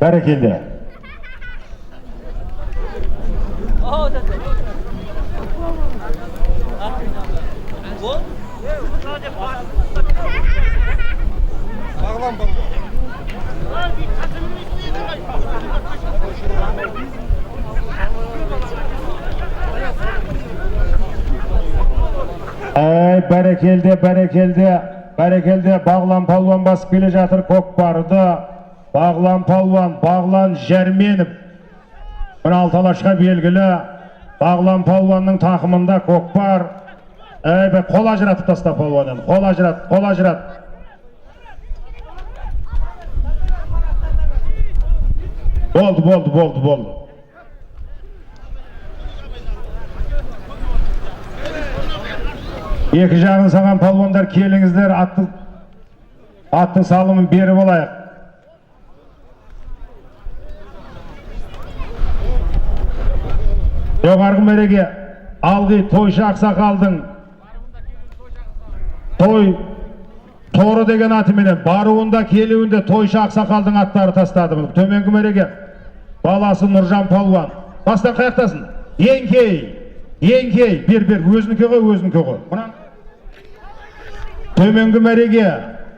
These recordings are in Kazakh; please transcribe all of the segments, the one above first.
Barakallah. Barakallah. Bağlan palvan basıp kele жатыр Көкпарды. Bağlan palvan, Bağlan Жерменов. Бір алталашқа белгілі. Bağlan palvanның тақымында Көкпар. Қол ажыратып таста palvanын. Қол ажырат. Болды. Екі жағын саған palvanдар келіңіздер, аттың салымын беріп олайық. Жоғарғы мәреге Алғи Тойшы Ақсақалдың Торы деген атыменен баруында келуінде Тойшы Ақсақалдың аттары тастады. Төменгі мәреге баласы Нұржан Палуан. Бастан қаяқтасын. Еңкей. Бер, өзінікі ғой. Төменгі мәреге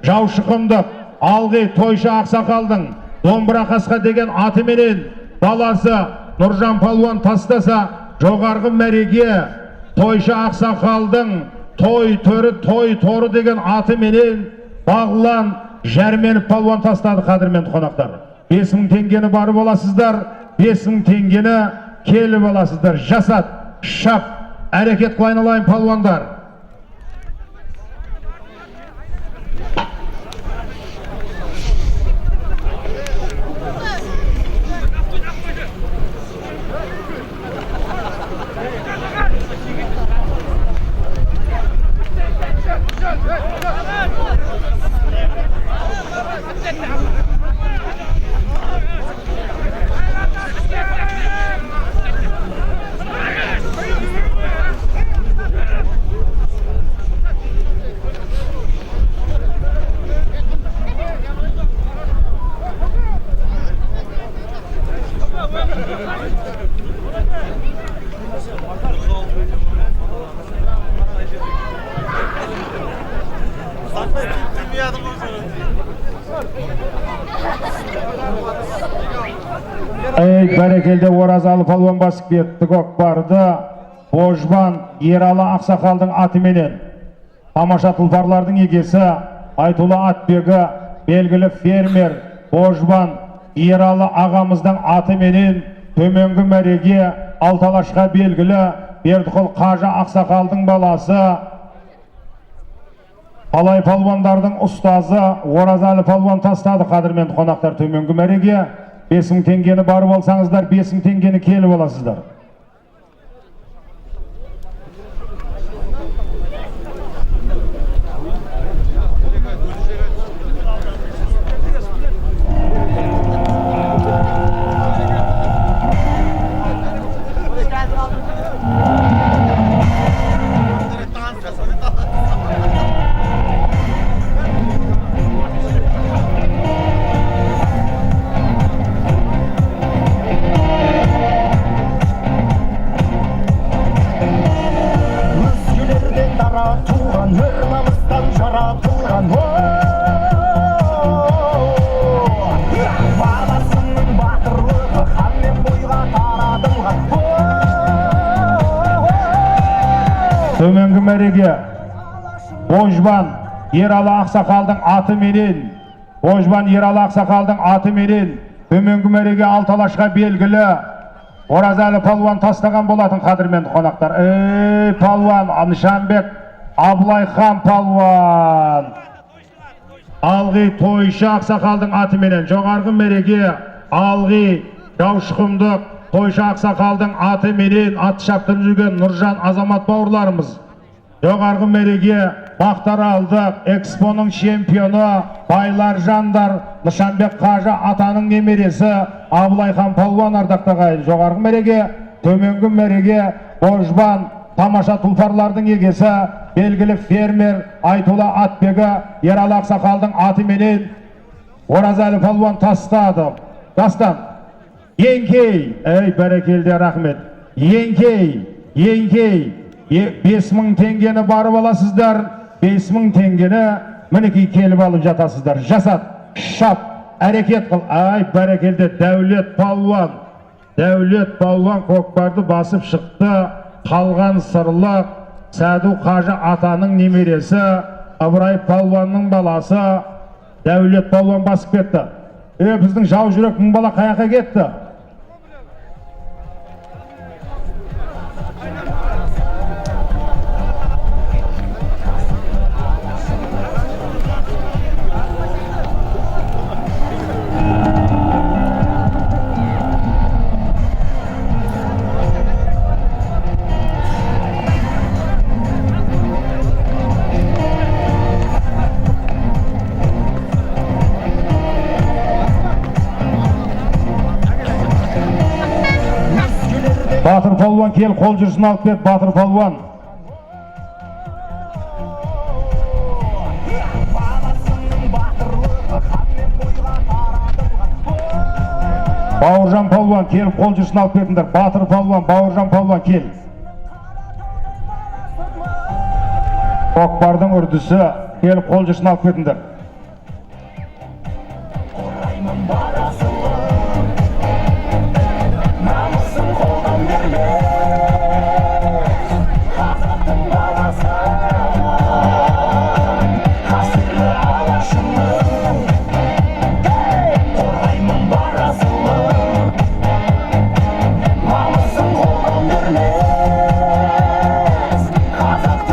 Жаушықымдық Алғи Тойшы Ақсақалдың Домбыра Қасқа деген атыменен баласы Нұржан Палуан тастаса, жоғарғы мәреге Тойшы Ақсақалдың Торы деген атыменен Бағлан Жерменов Палуан тастады. Қадірменді қонақтар, 5000 теңгені барып оласыздар, 5000 теңгені келіп оласыздар. Жасат, шап, әрекет қылайын алайын палуандар. Бәрекелде Оразалы палуан басып кетті Көкпарды. Божбан Ералы Ақсақалдың атыменен тамаша тұлпарлардың егесі Айтулы Атбегі белгілі фермер Божбан Ералы ағамыздың атыменен төменгі мәреге Алталашқа белгілі Бердіқұл Қажы Ақсақалдың баласы Алай палуандардың ұстазы Оразалы палуан тастады. Қадірменді қонақтар, төменгі мәреге 5000 теңгені барып алсаңыздар, 5000 теңгені келіп аласыздар. Төменгі мәреге Божбан Ералы Ақсақалдың атыменен төменгі мәреге Алталашқа белгілі Оразалы палуан тастаған болатын. Қадірменді қонақтар, палуан Нышанбек Абылайхан палуан Алғи Тойшы Ақсақалдың атыменен жоғарғы мәреге Алғи Жаушықымдық Тойшы Ақсақалдың атыменен ат шаптырып жүрген Нұржан азамат бауырларымыз. Жоғарғы мәреге Мақтаралдық Экспоның чемпионы Байлар Жандар Нышанбек Қажы атаның немересі Абылайхан палуан ардақтағай. Жоғарғы мәреге, төменгі мәреге Божбан тамаша тұлпарлардың егесі белгілі фермер Айтулы Атбегі Ералы Ақсақалдың атыменен Оразалы палуан тастады. Dastan. Yenkey. Ey berekelde rahmet. Yenkey. 5000 tengeni barıp alasızlar. 5000 tengeni miniki kelip alıp jatasızlar. Jasat. Şap. Hareket kıl. Ay berekelde Devlet Palvan. Devlet Palvan Kokbardı basıp çıktı. Kalgan Sırlıq. Sadu Kaja atanın nemeresi. Abray Palvanның balası. Devlet Palvan basıp ketті. Біздің жау жүрек мың бала қаяққа кетті? Батыр Palvan кел, қол жүрсін алып кет, Батыр Palvan. Бауыржан Palvan кел, қол жүрсін алып кетіңдер. Батыр Palvan, Бауыржан Palvan кел. Көкпардың үрдісі кел, қол жүрсін алып кетіңдер.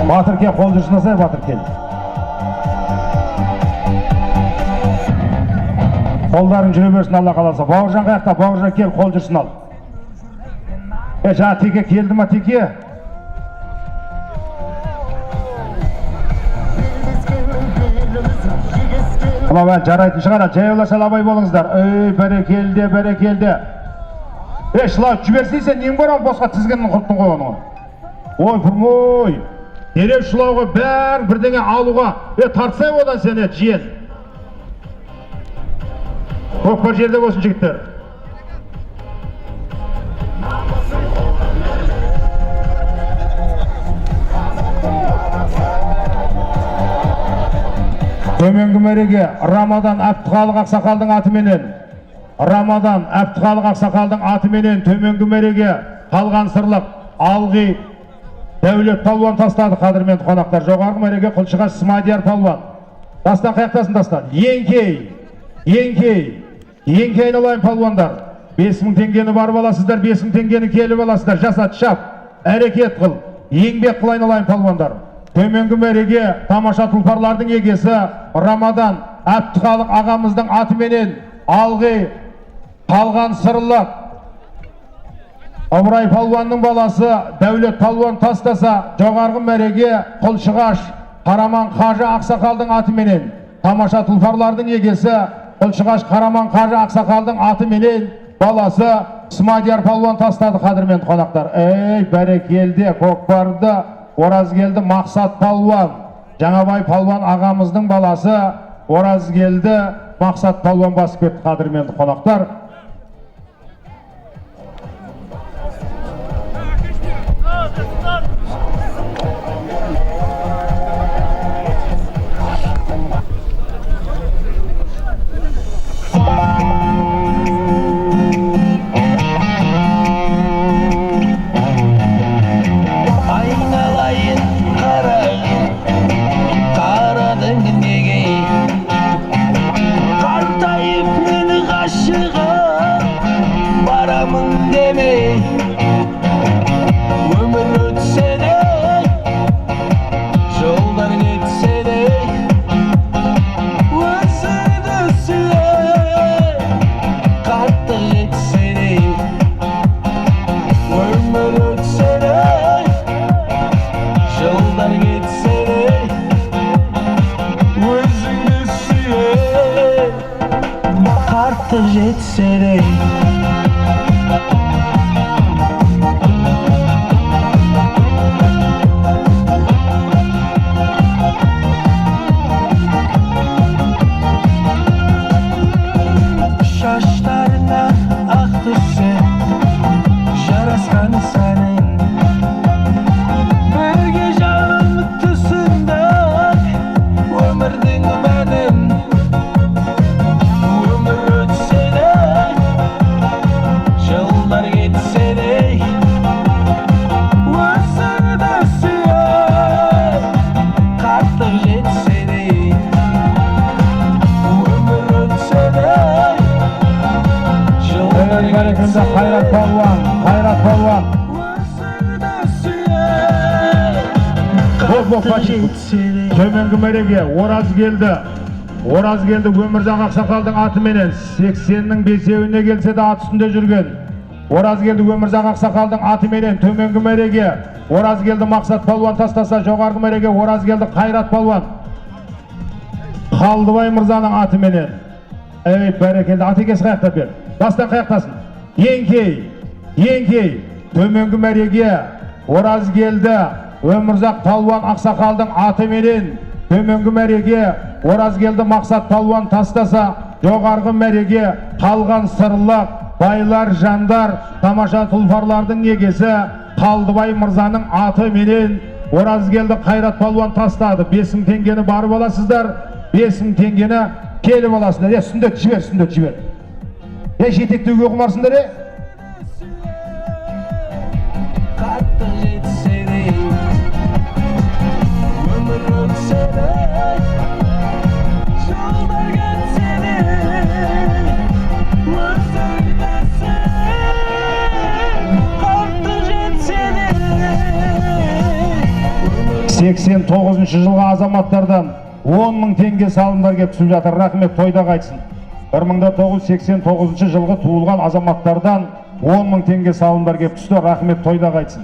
Батыр кел, қол жүрсін алсай, Батыр кел. Қолдарын жүре берсін, Алла қаласа. Бауыржан қаяқта, Бауыржан кел, қол жүрсін ал. Жаңа Теке келді ма, Теке? Ama жарайтын шығар, жайылашал абай болыңыздар. Бәрекелде. Шылау, жүберсейсен, нең бар босқа тізгенін құрттың қойғаны. Ой, бұрмой. Дерев шылауға бәр бірдеңе алуға. Тартсай одан сені, жиен. Көкпар жерде болсын жігіттер. Төменгі мәреге Рамадан Әбдіхалық Ақсақалдың атыменен, төменгі мәреге қалған сырлық Алғи Devlet Palvan tasladı қадірменді қонақтар. Жоғарғы мәреге Құлшығаш Смадияр Palvan. Дастан қаяқтасын Дастан? Еңкей алайын Palvanдар. 5000 теңгені барып аласыздар, 5000 теңгені келіп аласыздар. Жасат, шап, әрекет қыл, еңбек қылайын алайын Palvanдар. Төменгі мәреге тамаша тұлпарлардың егесі Рамадан Әбдіхалық ағамыздың атыменен Алғи қалған сырлық Абырай Palvanның баласы Дәулет Palvan тастаса, жоғарғы мәреге Құлшығаш Қараман Қажы Ақсақалдың атыменен тамаша тұлпарлардың егесі Құлшығаш Қараман Қажы Ақсақалдың атыменен баласы Смадияр Palvan тастады қадірменді қонақтар. Ей, бәрекелде, көкпарды, Оразгелді Мақсат Palvan, Жаңабай Palvan ағамыздың баласы Оразгелді Мақсат Palvan басып кетті қадірменді қонақтар. Şaşlarına Berekinde Hayrat Palvan. Bok Tömengi Merege Oraz geldi Ömürcan Aksakal'dın atı menen 80'nin 5'ine gelse de at üstünde жүрген. Oraz geldi Ömürcan Aksakal'dın atı menen Tömengi Merege. Oraz geldi Maksat Palvan tastasa Jogargı Merege. Oraz geldi Hayrat Palvan. Kaldыбай Mırza'nın atı menen. Evet berekelde atı kes kayakta bir. Bastan kayaktasın. Yenkey. Tömengi Merege. Oraz geldi Ömürcan Palvan Aksakal'dın atı menen. Tömengi Merege. Oraz geldi Maksat Palvan tastasa Jogargı Merege. Kalgan sırlıq baylar jandar tamaşa tulfarlardın egesi Kaldыбай Mırza'nın atı menen. Oraz geldi Hayrat Palvan tastadı. 5.000 tengeni barıp alasızlar. 5.000 tengeni kelip alasızlar. Sündöt jiber. Şetekte okumarsınlar. Seksen 9 жылғы азаматтардан 10.000 теңге салымдар кеп түсіп жатыр. Рахмет тойда қайтсын. 1989 жылғы туылған азаматтардан 10.000 теңге салымдар кеп түсті. Рахмет тойда қайтсын.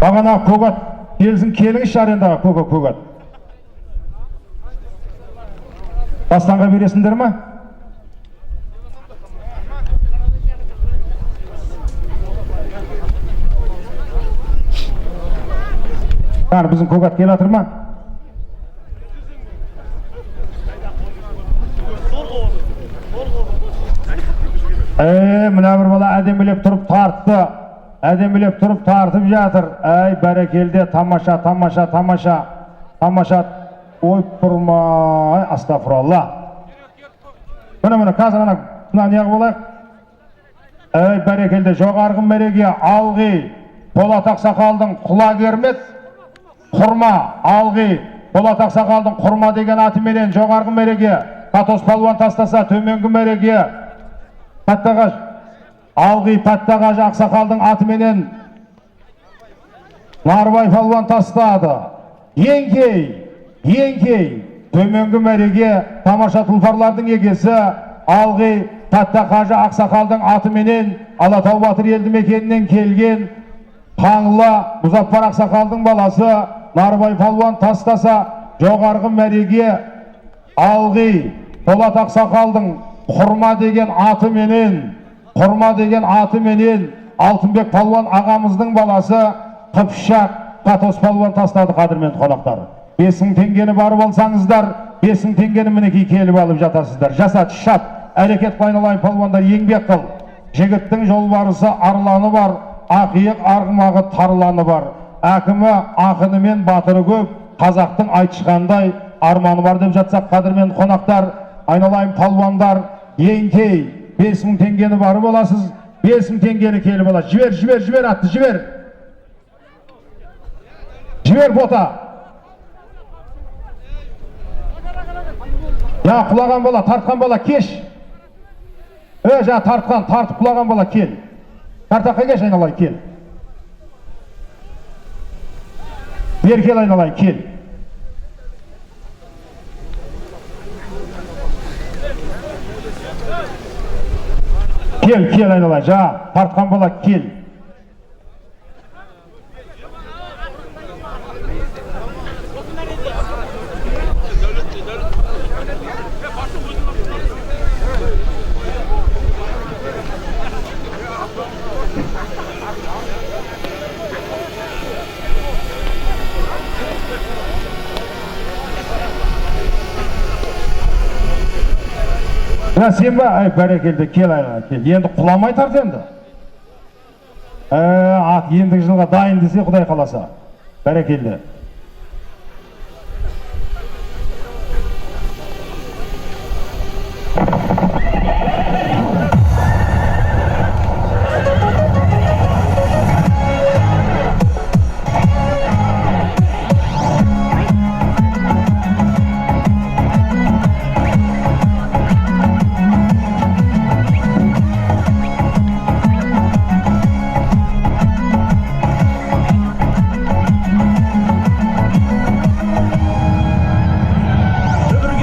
Бағана Көгат келсін келіңіз шарендаға Көгат. Бастанға бересіңдер ма? Біздің Көгат кел атыр ма? Мына бір бала әдемілеп тұрып тартты. Әдемілеп тұрып тартып жатыр. Ай, бәрекелде, тамаша. Ой, тұрмай, астафыралла. Мына, қазір ана неғып болайық. Ай, бәрекелде, Жоғарғы Мереге, Алғи, Болат Ақсақалдың құлагермет, Құрма, Алғи, Болат Ақсақалдың Құрма деген атыменен Жоғарғы Мереге, Қатос Палуан тастаса, Төменгі Мереге, Паттағаш, Алғи Паттағаш Ақсақалдың атыменен Нарбай Палуан тастады. Еңкей, Төменгі Мереге, тамаша тұлпарлардың егесі, Алғи Паттағаш Ақсақалдың атыменен Алатау Батыр елді мекенінен келген Қаңла Мұзаппар Ақсақалдың баласы Нарбай Палуан тастаса, Жоғарғы Мереге, Алғи Болат Ақсақалдың Құрма деген атыменен Алтынбек Палуан ағамыздың баласы Қыпшақ Қатос Палуан тастады. Қадірмен қонақтар, 5.000 теңгені барып алсаңыздар, 5.000 теңгені мінекей келіп алып жатасыздар. Жасат, шат, әрекет қайналай палуандар, еңбек қыл. Жігіттің жолбарысы арланы бар, ақиық арғымағы тарланы бар. Әкімі ақыны мен батыры көп, қазақтың айтышқандай арманы бар деп жатсақ, қадірмен қонақтар, айналайын палуандар, еңкей 5.000 теңгені барып аласыз, 5.000 теңгені келіп аласыз. Жібер атты, жібер бота. Я құлаған бала, тартқан бала, кеш. Тартып құлаған бала, кел. Тартаққа кеш, айналайын, кел. Бер кел, айналайын, кел. Кел, айналайын, тартқан бала, кел. Sen ba? Ay barakeldi, kel ayga, kel. Endi qulamay tart endi. At endigi жылга dayın dese, Xudoy qalasa. Barakeldi.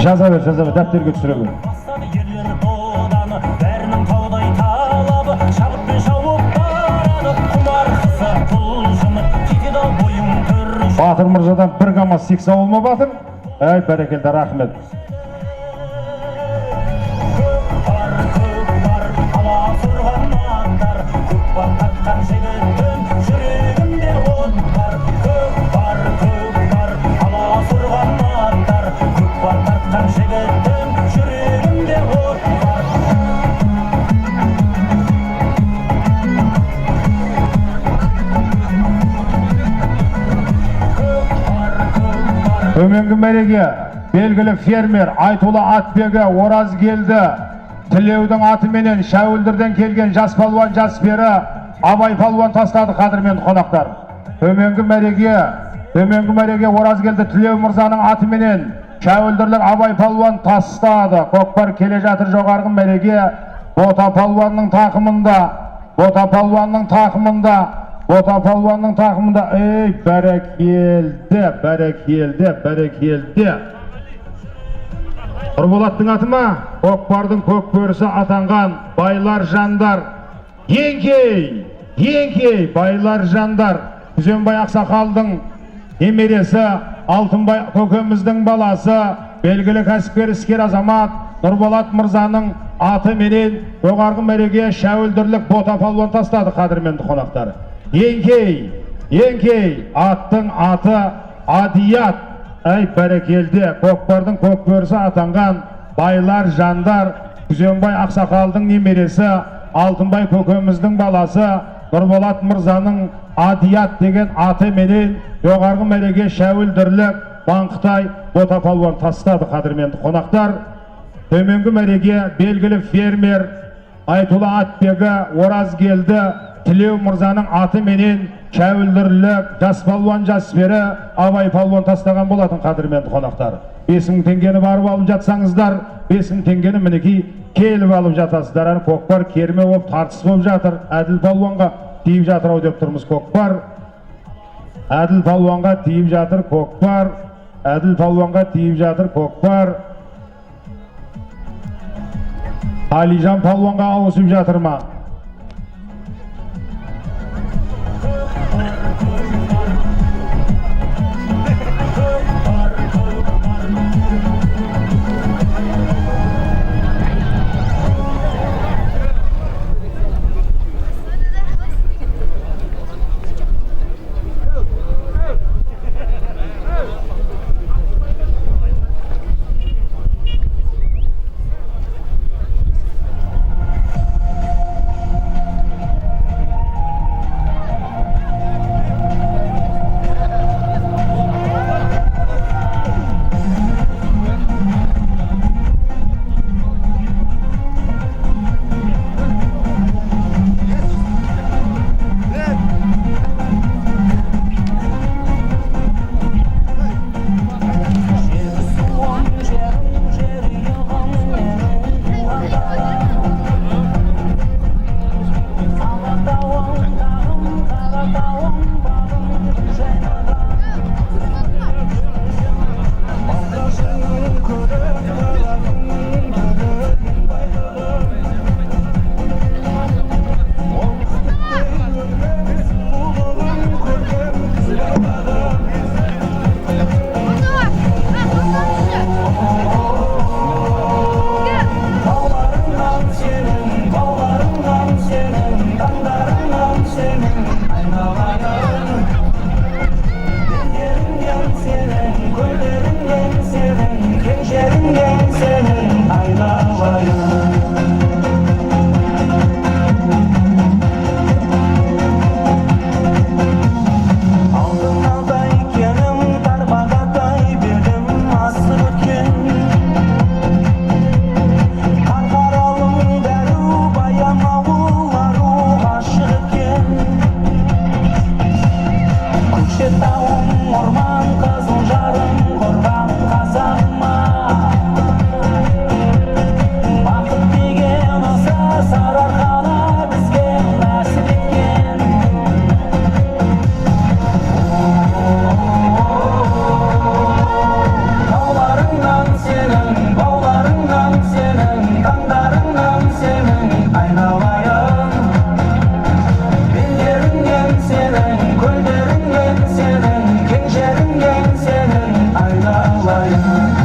Жаза бер, дәптерге түсіре бер. Батыр Мырзадан 1 КамАЗ секса болма Батыр? Ай, бәрекелді, рахмет. Төменгі мәреге белгілі фермер Айтулы Атбегі Оразгелді Тілеудің атыменен Шәуілдірден келген жас палуан жас бері Абай палуан тастады қадірмен қонақтар. Төменгі мәреге Оразгелді Тілеу Мырзаның атыменен Шәуілдірлер Абай палуан тастады. Көкпар келе жатыр жоғарғы мәреге Бота палуанның тақымында, ей, бәрекелді. Нұрболаттың аты ма? Көкпардың көк бөрісі атанған байлар жандар. Еңкей, байлар жандар. Күзенбай Ақсақалдың немересі, Алтынбай көкеміздің баласы, белгілі кәсіпкер іскер азамат, Нұрболат Мырзаның аты менен жоғарғы мәреге Шәуілдірлік Бота палуан тастады қадірменді қонақтары. Еңкей, аттың аты Адият. Ай, бәрекелді, көкпардың көк бөрісі атанған байлар жандар, Күзенбай Ақсақалдың немересі, Алтынбай көкеміздің баласы, Нұрболат Мырзаның Адият деген аты менен жоғарғы мәреге Шәуілдірлік Банқытай Бота палуан тастады қадірменді қонақтар. Төменгі мәреге белгілі фермер Айтулы Атбегі Оразгелді Тілеу Мырзаның аты менен Шәуілдірлік жас палуан жас бері Абай палуан тастаған болатын қадірменді қонақтар. 5000 теңгені барып алып жатсаңыздар, 5000 теңгені мінекей келіп алып жатасыздар. Көкпар керме болып тартыс болып жатыр. Әділ палуанға тиіп жатыр ау деп тұрмыз көкпар. Әділ палуанға тиіп жатыр көкпар. Алижан палуанға ауысып жатыр ма? көкшетауым орман қызыл жарым қорған қазағыма бақыт деген осы сарыарқаны бізге нәсіп еткен тауларыңнан сенің бауларыңнан сенің таңдарыңнан сенің айналайын белдеріңнен сенің көлдеріңнен сенің кең жеріңнен сенің айналайын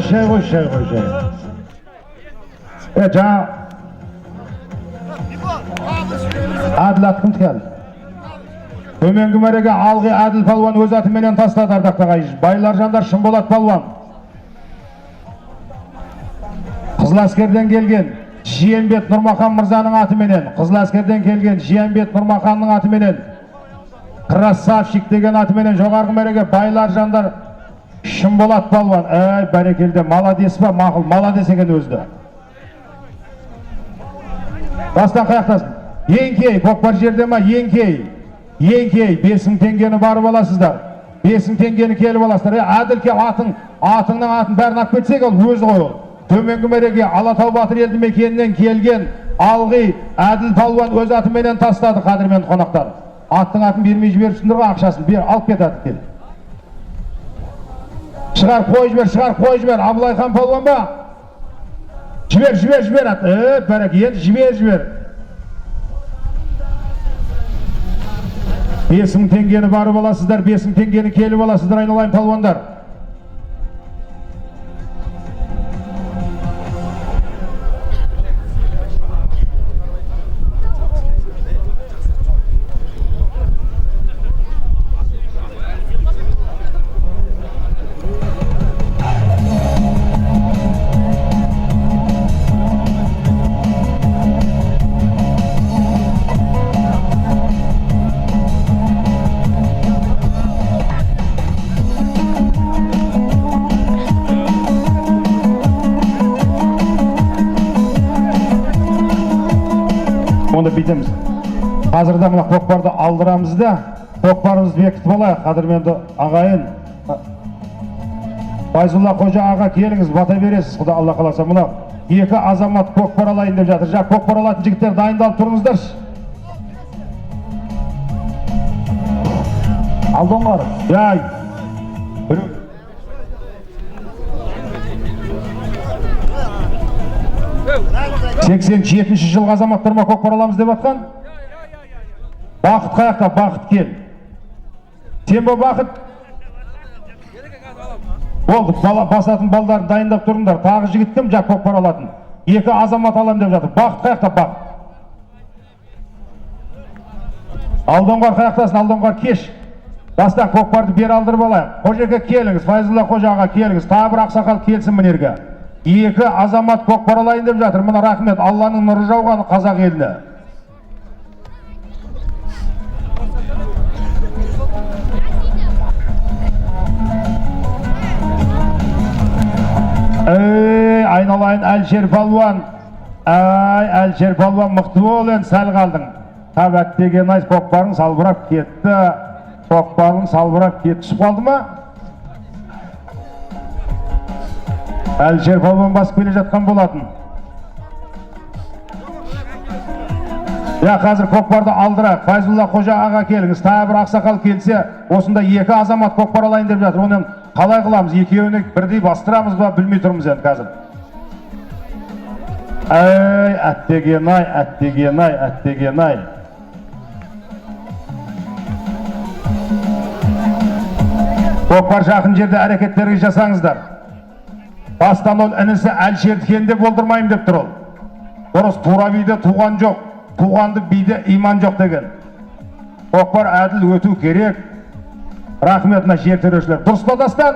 Şay koy. Жаңа Adil atқым келді. Төменгі мәреге Алғи Әділ палуан өз атыменен тастады ардақтағай. Байлар жандар Шынболат палуан. Қызыл әскерден келген Жиенбет Нұрмахан мырзаның атыменен, Қызыл әскерден келген Жиенбет Нұрмаханның атыменен, Красавчик деген атыменен жоғарғы мәреге байлар жандар Шынболат палуан. Бәрекелді, маладес ба, мақыл, маладес екен өзді. Бастан қаяқтасын. Еңкей, көкпар жерде ма? Еңкей, 5000 теңгені барып аласыздар. 5000 теңгені келіп аласыздар. Әділке атыңның атын бәрін ап кетсек, ол өзі ғой ол. Төменгі мәреге Алатау Батыр елді мекенінен келген Алғи Әділ палуан өз атыменен тастады, қадірмен қонақтар. Аттың атын бермей жіберіпсіңдер ғой, ақшасын бер, алып кет аты кел. Шығар қой жібер, Абылайхан палуан ба? Жібер ат. Бәрек, енді жібер. 5000 теңгені барып аласыздар, 5000 теңгені келіп аласыздар, айналайын палуандар. Оны бітеміз. Қазірде мұна көкпарды алдырамыз да, көкпарымызды бекітіп алайық, қадірменді ағайын. Байзулла Қожа аға келіңіз, бата бересіз, құда Алла қаласа. Мұна екі азамат көкпар алайын деп жатыр. Жа көкпар алатын жігіттер дайындалып тұрыңыздаршы. Алдоңғар. Яй. 87 жылғы азаматтарыма көкпар аламыз деп атқан? Бақыт қаяқта, Бақыт кел. Сен бо Бақыт? Болды, басатын балдарын дайындап тұрыңдар. Тағы жігіт кім жақ көкпар алатын? Екі азамат алам деп жатыр. Бақыт қаяқта, Бақыт. Алдоңғар қаяқтасын, Алдоңғар кеш. Бастан көкпарды бер алдырып алайық. Қожеке келіңіз, Файзулла Қожа аға келіңіз. Тағы бір ақсақал келсін мінерге. Екі азамат көкпар алайын деп жатыр. Мына рахмет, Алланың нұры жауған қазақ еліне. Айналайын Әлшер палуан. Әлшер палуан мықты бол, енді сәл қалдың. Табәт деген айс көкпарың салбырап кетті. Көкпарың салбырап кетіп қалды ма? Әлшер палуан басып келе жатқан болатын. Қазір көкпарды алдырақ. Файзулла Қожа аға келіңіз. Тағы бір ақсақал келсе, осында екі азамат көкпар алайын деп жатыр. Оның қалай қыламыз? Екеуіне бірдей бастырамыз ба? Білмей тұрмыз енді қазір. Әттеген-ай. Көкпар жақын жерде әрекеттерге жасаңыздар. Бастан ол інісі Әлшердікенде болдырмайым деп тұр ол. Дұрыс, тура биде туған жоқ, туғанды биде иман жоқ деген. Көкпар әділ өту керек. Рахметіне жер төрешілер. Дұрыс па Дастан?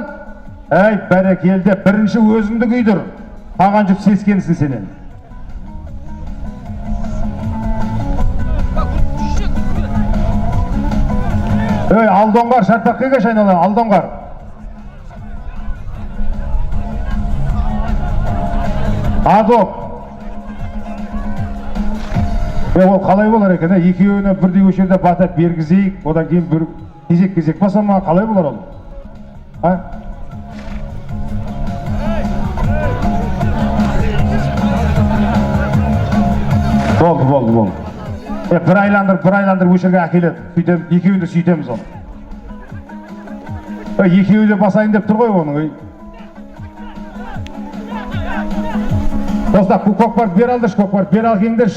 Бәрекелді, бірінші өзіңді күйдір. Аған жүп сескенсін сенен. Алдоңғар шартаққа шайналар, Алдоңғар. Адок. Ол қалай болар екен? Екеуіне бірдей өшерде батап бергізейік, одан кейін бір кезек баса ма, қалай болар ол? Болды. Bir айландыр өшерге әкеледі. Екеуінде сөйтеміз оны. Екеуі де басайын деп тұр ғой оның. Достар, көкпар бер алдырш, бер ал кеңдірш.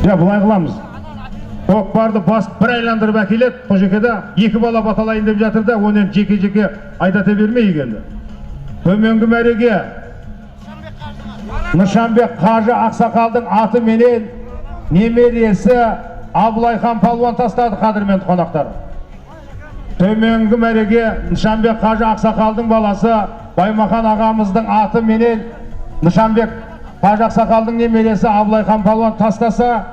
Бұлай қыламыз. Көкпарды басып бір айландырып әкеледі, қожекеде екі бала баталайын деп жатыр да, оны жеке айдата бермей келді. Төменгі мәреге Нышанбек Қажы Ақсақалдың аты менен немересі Абылайхан палуан тастады, қадірменді қонақтар. Төменгі мәреге Нышанбек Қажы Ақсақалдың баласы Баймахан ағамыздың аты менен Нышанбек Қажы Ақсақалдың немересі Абылайхан палуан тастаса,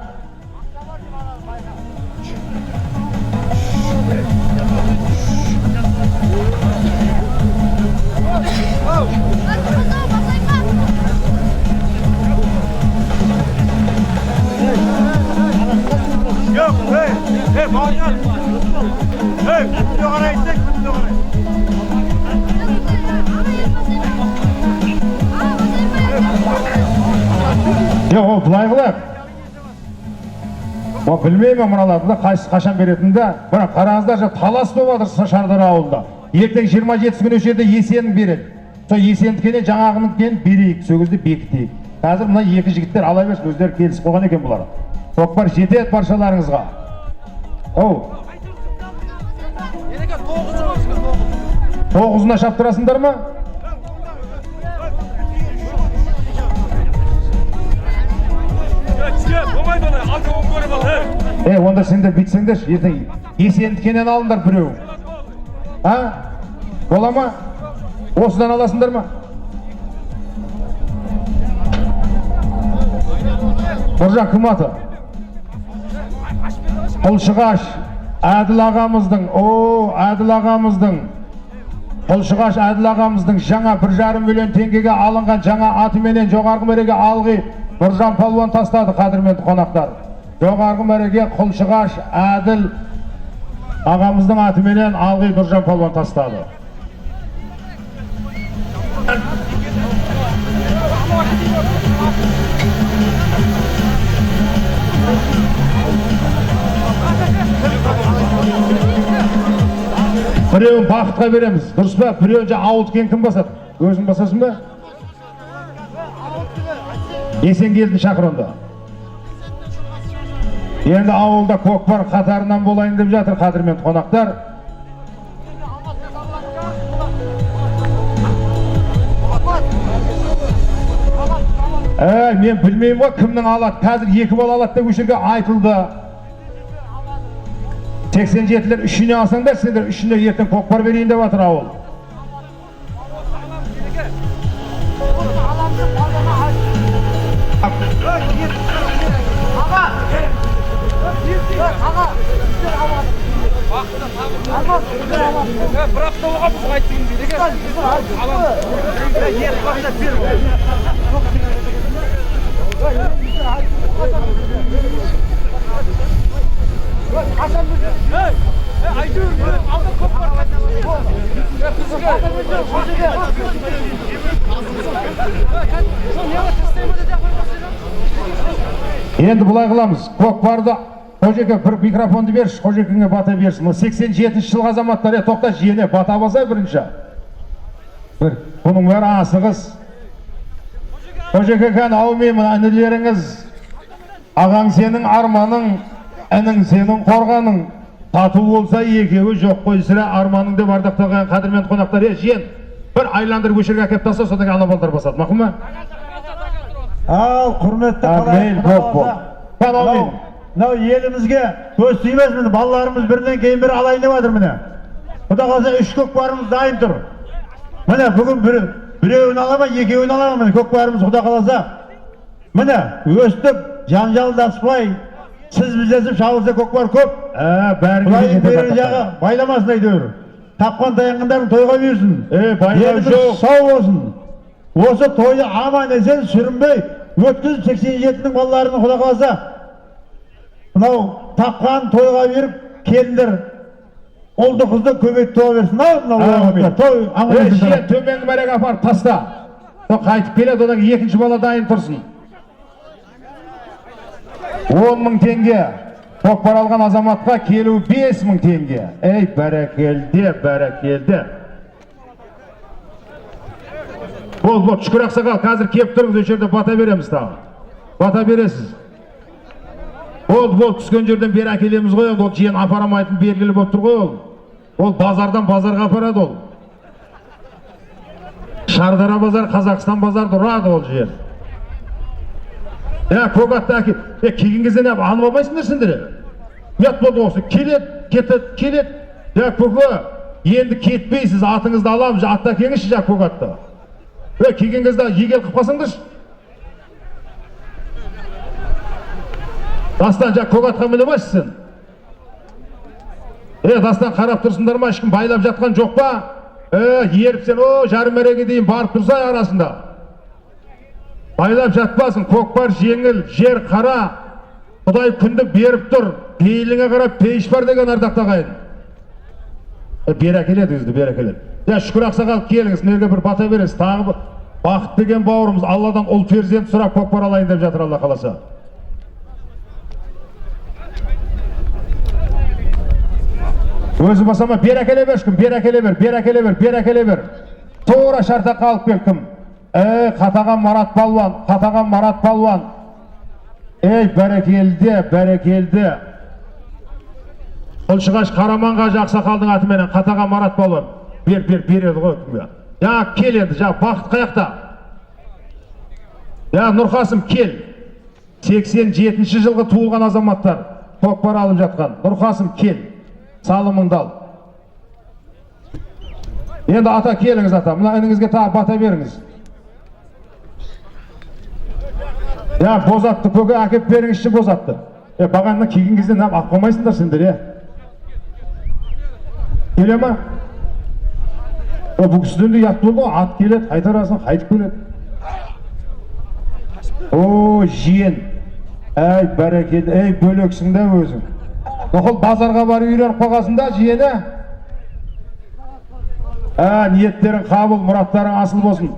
Ол бұлай қылып. Білмеймін мұналарды қашан беретінді. Бірақ қараңыздар, талас болып жатыр Шардара ауылында. Ертең 27 күн өшерде Есенін береді. Сол Есендікенен жаңағының кен берейік, сөгізді бекітейік. Қазір мұна екі жігіттер ала берсін, өздері келісіп қойған екен бұлар. Көкпар жетеді баршаларыңызға. Тоғызына шаптырасыңдар ма? Онда сендер бүйтсеңдер, ертең Есендікенен алыңдар біреу. Бола ма? Осыдан аласыңдар ма? Нұржан кім аты? Құлшығаш Әділ ағамыздың жаңа 1,5 миллион теңгеге алынған жаңа атыменен жоғарғы мәреге алғы Нұржан палуан тастады, қадірменді қонақтар. Жоғарғы мәреге Құлшығаш Әділ ағамыздың атыменен алғы Нұржан палуан тастады. Біреуін бақытқа береміз, дұрыс па? Біреуін ауылдыкен кім басады? Өзің басасың ба? Есенгелдін шақырында. Енді ауылда көкпар қатарынан болайын деп жатыр, қадірменді қонақтар. Мен білмеймін ғой кімнің алады. Қазір 2 бал алады деп өшерге айтылды. 87-лер үшіне алсаңдар, сендер үшіне ертең көкпар берейін деп жатыр ауыл. Енді бұлай қыламыз. Көкпарды Қожеке бір микрофонды берші, Қожекеңе бата берсін. 87 жылғы азаматтар, тоқта жиене бата баса бірінші. Бұның бәрі асығыз. Қожеке қан аумеймін, әнілеріңіз. Ағаң сенің арманың, әнің сенің қорғаның. Тату болса екеуі жоқ қойсыра арманың деп ардақталған қадірмен қонақтар. Жиен, бір айландыр өшерге әкеп таса, содан ана балдар басады. Мақым ма? Ал, құрметті қалай. Елімізге көз тимес міне, балаларымыз бірінен кейін бірі алайын деп жатыр міне. Құда қалса 3 көкпарымыз дайын тұр. Міне бүгін біреуін алама, екеуін алама міне көкпарымыз құда қаласа. Міне өстіп, жанжалдаспай, Siz bizdesin şahısı kokbar köp. Bәрі Құдай берер жағы байламасын әйтеуір. Тапқан таянғандарын тойға берсін. байлау Еліміз жоқ. сау болсын. Осы тойды аман есен сүрінбей өткізіп 87-дің балаларының құда қаласа мынау тапқан тойға беріп келіндер ұлды қызды көбейт туа берсін. Той аман есен Жиен төменгі мәреге апарып таста. Қайтып келеді, одан екінші бала дайын тұрсын. 10.000 теңге. Көкпар алған азаматқа келу 5.000 теңге. Бәрекелде. Бол, шүкір ақсақал, қазір кеп тұрыңыз, өз жерде бата береміз тағы. Бата бересіз. Бол, түскен жерден бері әкелеміз ғой, ол жиен апарамайтын белгілі болып тұр ғой ол. Ол базардан базарға апарады ол. Шардара базар, Қазақстан базарды ұрады ол жиен. Көкатты әке, келген кезден алып алмайсыңдар сендер. Ят болды осы, келет. Көке, енді кетпейсіз, атыңызды аламыз, атты әкеңізші жақ көкатты. Келген кезде егел қып қалсаңдаршы. Дастан жақ көкатқа міне баш сен. Дастан қарап тұрсыңдар ма, ешкім байлап жатқан жоқ па? Еріп сен, жарым мәреге дейін барып тұрсай арасында. Байлап жатпасын, көкпар жеңіл, жер қара, Құдай күнді беріп тұр, пейіліңе қарап пейіш бар деген ардақта қайын. Бер әкеледі өзді, бер әкеледі. Шүкір ақсақал келіңіз, мерге бір бата бересіз, тағы бақыт деген бауырымыз Алладан ұл перзент сұрап көкпар алайын деп жатыр, Алла қаласа. Өзі басама бер әкеле бер, шкім, бер әкеле бер. Тура шарта қалып кел кім. Қатаған Марат Палуан. Бәрекелді. Құлшығаш Қараманға жақсақалдың атыменен қатаған Марат Палуан. Береді ғой кімге. Кел енді, бақыт қаяқта. Нұрқасым кел. 87 жылғы туылған азаматтар көкпар алып жатқан. Нұрқасым кел. Салымыңды ал. Енді ата келіңіз ата. Мұна ініңізге тағы бата беріңіз. Бозатты көге әкеп беріңізші бозатты. Бағанына келген кезден ақ қомайсыңдар сендер, Келе ма? Бұл кісіден ят болды, ат келеді, қайтарасын, қайтып келеді. Жиен. Бәрекелді, бөлексің да өзің. Нұқыл базарға бар үйреніп қоғасында жиені. Ниеттерің қабыл, мұраттарың асыл болсын.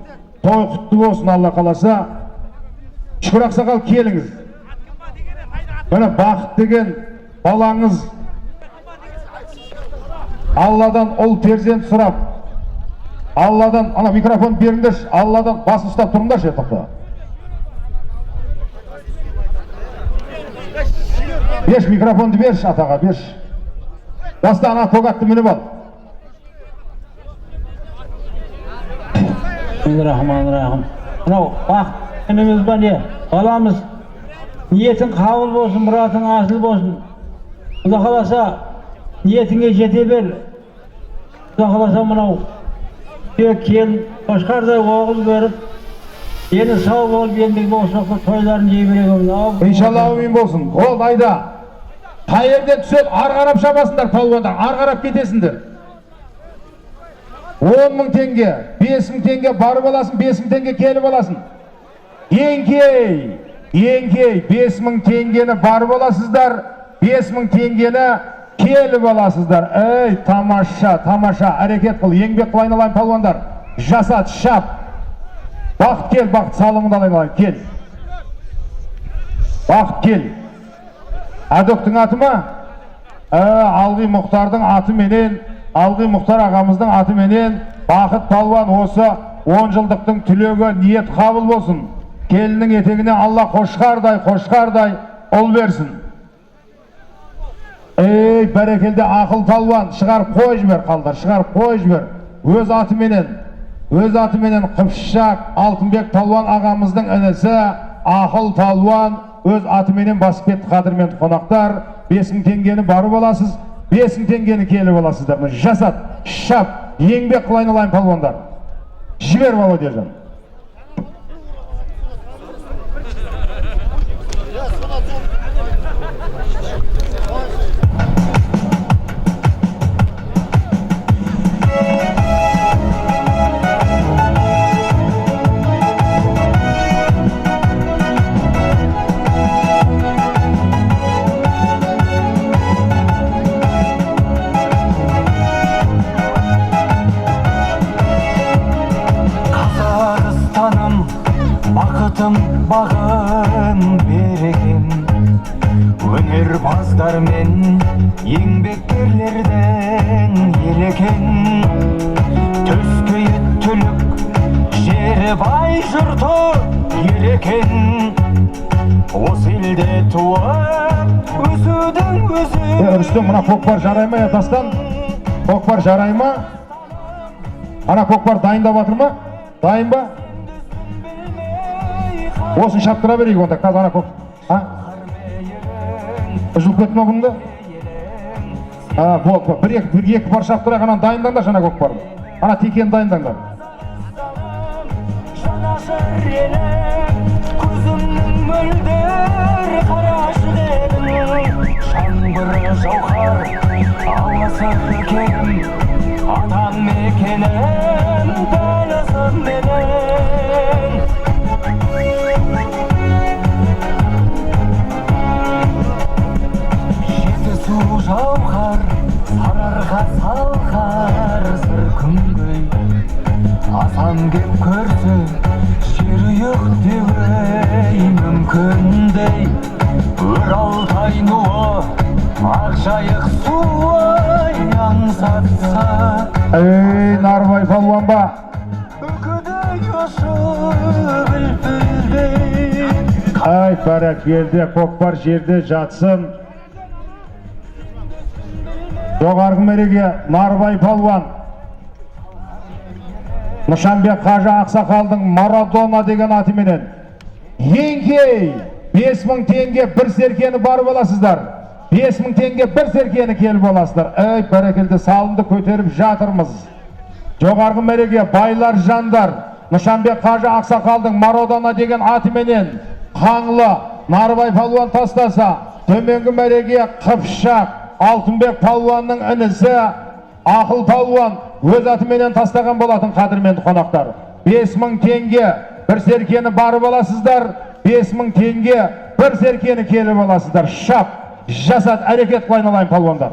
Той құтты болсын, Алла қаласа. Шүкір ақсақал келіңіз. Міне бақыт деген балаңыз Алладан ұл перзент сұрап, Алладан, ана микрофон беріңдерші, Алладан бас ұстап тұрыңдаршы, тоқта. Беш микрофонды берші, атаға, беш. Баста ана көкатты мініп ал. Bismillahirrahmanirrahim. Мынау бақыт Önümüz var ya, balamız niyetin kabul olsun, muratın asıl olsun. Allah kalasa niyetine jete ver. Allah kalasa mınau kel başkarda oğul verip yeni sağ ol diyendik olsa toyların jey berek. İnşallah amin bolsun. Ol ayda qayerden түсөт, ар қарап шабасınдар палуандар, ар қарап кетесіңдер. 10.000 теңге, 5.000 теңге барып аласың, 5.000 теңге келіп аласың. Еңкей, 5.000 теңгені барып аласыздар, 5.000 теңгені келіп аласыздар. Тамаша, әрекет қыл, еңбек қыл айналайын палуандар. Жасат, шап. Бақыт кел, бақыт салымын алайын, кел. Бақыт кел. Әдөктің аты ма? Алғи Мұхтардың аты менен, Алғи Мұхтар ағамыздың аты менен, Бақыт палуан осы 10 жылдықтың түлегі ниет қабыл болсын. Келінің етегіне Алла қошқардай ұл берсін. Бәрекелді ақыл палуан, шығарып қой жібер қалдар, шығарып қой жібер. Өз аты менен Қыпшақ Алтынбек палуан ағамыздың інісі ақыл палуан өз аты менен басып кетті. Қадірмен қонақтар, 5.000 теңгені барып аласыз, 5.000 теңгені келіп аласыздар. Жасат, шап, еңбек қылайын алайын палуандар. Жібер Володержан. ұстаздар мен еңбеккерлерден ел екен. Төскейі түлік, жері бай жұрты ел екен. Осы елде туып өсудің өзі. Рүстем, мына көкпар жарай ма, Дастан? Көкпар жарай ма? Ана көкпар дайындап жатыр ма? Дайын ба? Осын шаптыра берейік онда, қазір ана көк. Үзіліп кетті ма бұнда? Болды, бір-екі пар шаптыра ғана дайындаңдар жана көкпар. Ана текені дайындаңдар. Жанашыр елім, көзімнің мөлдір қарашық едің. Жаңбыры жауһар, ауасы керім, атам мекенім, дәлізім менің. Жетісу жауһар, сарыарқа салқар, сыр күнгей. Асан кеп көрсе, жерұйық деуей мүмкіндей. Өр Алтай нуы, Ақжайық суы аңсатса. Ей, Нарбай палуан ба? Үкідей ұшып үлпілдей. Ай, бәрекелді, көкпар жерде жатсын. Жоғарғы мереге Нарбай палуан. Нышанбек Қажы Ақсақалдың Марадона деген атыменен еңкей 5000 теңге бір серкені барып аласыздар. 5000 теңге бір серкені келіп аласыздар. Ей, бәрекелді, салымды көтеріп жатырмыз. Жоғарғы мереге байлар жандар Нышанбек Қажы Ақсақалдың Марадона деген атыменен Қаңлы Нарбай палуан тастаса, төменгі мереге Қыпшақ Алтынбек палуанның інісі Ақыл палуан өз атыменен тастаған болатын. Қадірменді қонақтар, 5000 теңге бір серкені барып аласыздар. 5000 теңге бір серкені келіп аласыздар. Шап, жасат, әрекет қылайын алайын палуандар.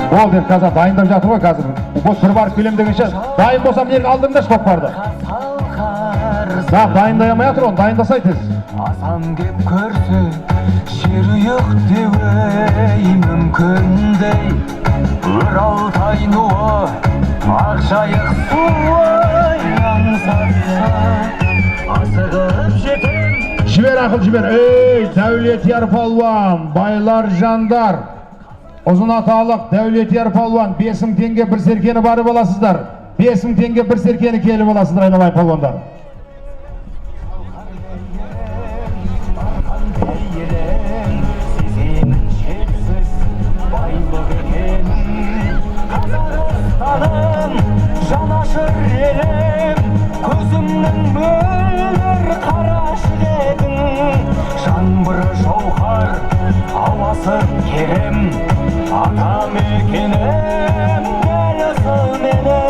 Ол ден қазір дайындап жатыр ғой қазір. Бұл бір барып келем дегенше, дайын болсам нені алдымдаш көкпарды. Дайындай алмай жатыр, оны дайындасай тез. Асан кеп көрсе, жерұйық деуей мүмкіндей. Өр Алтай нуы, Ақжайық суы аңсатса. Асығып жетім. Жібер ақыл, жібер. Ей, Дәулетияр палуан, байлар жандар. Ұзын аталық Дәулетияр палуан, 5000 теңге бір серкені барып аласыздар. 5000 теңге бір серкені келіп аласыздар, айналайын палуандар. Жанашыр елім, көзімнің мөлдір қарашық едің. Жаңбыры жауһар, ауасы керім, атам мекенім, дәлізі менің.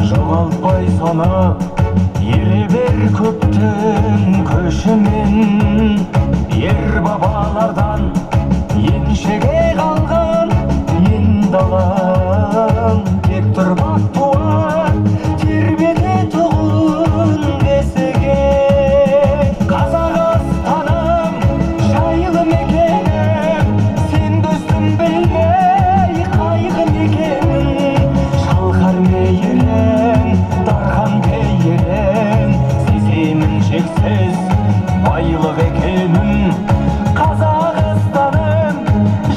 Жоғалтпай соны ере бер көптің көшімен. Ер бабалардан еншіге қалған ен далам. Тек тұрбақ туар тербете тұғын бесіге. Қазақстаным жайлы мекенім, сен дөстім білмей қайғы мекенім. Шалқар мейірім, дархан пейірім, сеземін шексіз байлық екенін. Қазақстаным,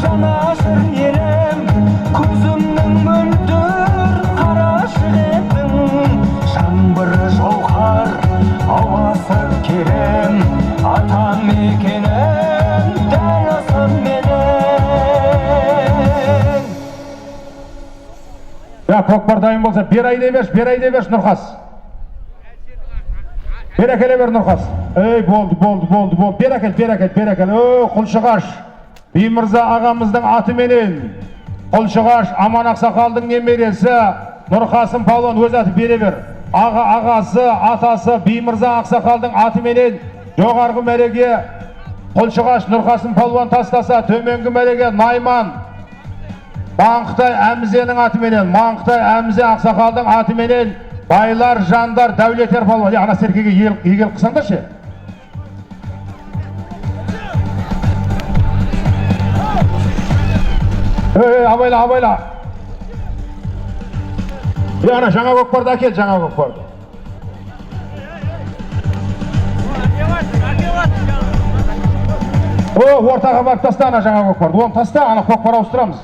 жанашыр елім, көзімнің мөлдір қарашық едің. Жаңбыры жауһар, ауасы керім, атам мекенім, дәлізім менің. Көкпар дайын болса, бер айдай берш Нұрқас. Бер әкеле бер Нұрқас. Ей, болды. Бер әкел. Құлшығаш. Беймырза ағамыздың атыменен Құлшығаш Аман Ақсақалдың немересі Нұрқасым Палуан өз аты бере бер. Ағасы, атасы Беймырза Ақсақалдың атыменен жоғарғы мәреге Құлшығаш Нұрқасым Палуан тастаса, төменгі мәреге Найман Маңқытай Әмзенің атыменен, Маңқытай Әмзе Ақсақалдың атыменен Байлар, жандар, дәулетер Палуан. Ана серкеге егел қысаңдар ше. Абайла, абайла. Ана жаңа көкпарды әкел, жаңа көкпарды. Ортаға барып таста ана жаңа көкпарды. Оны таста, ана көкпар ауыстырамыз.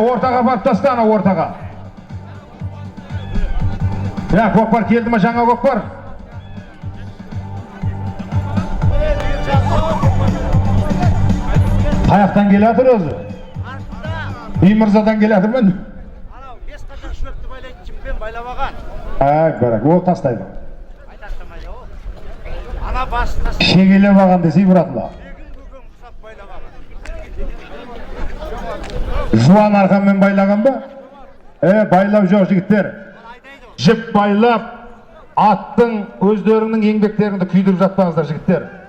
Ортаға барып таста ана ортаға. Көкпар келді ма жаңа көкпар? Қаяқтан келе атыр өзі? Беймырзадан келе атыр мен? Анау, 5 қатар шөпті байлайды, жіппен байлабаған. Барак, ол тастайды. Айтастамайды ол. Ана басы тастайды. Шегеле баған десей бұратыла. Бүгін құсап байлабаған. Жуан арқанмен байлаған ба? Байлап жоқ жігіттер. Жіп байлап, аттың өздерінің еңбектеріңді күйдіріп жатпаңыздар жігіттер.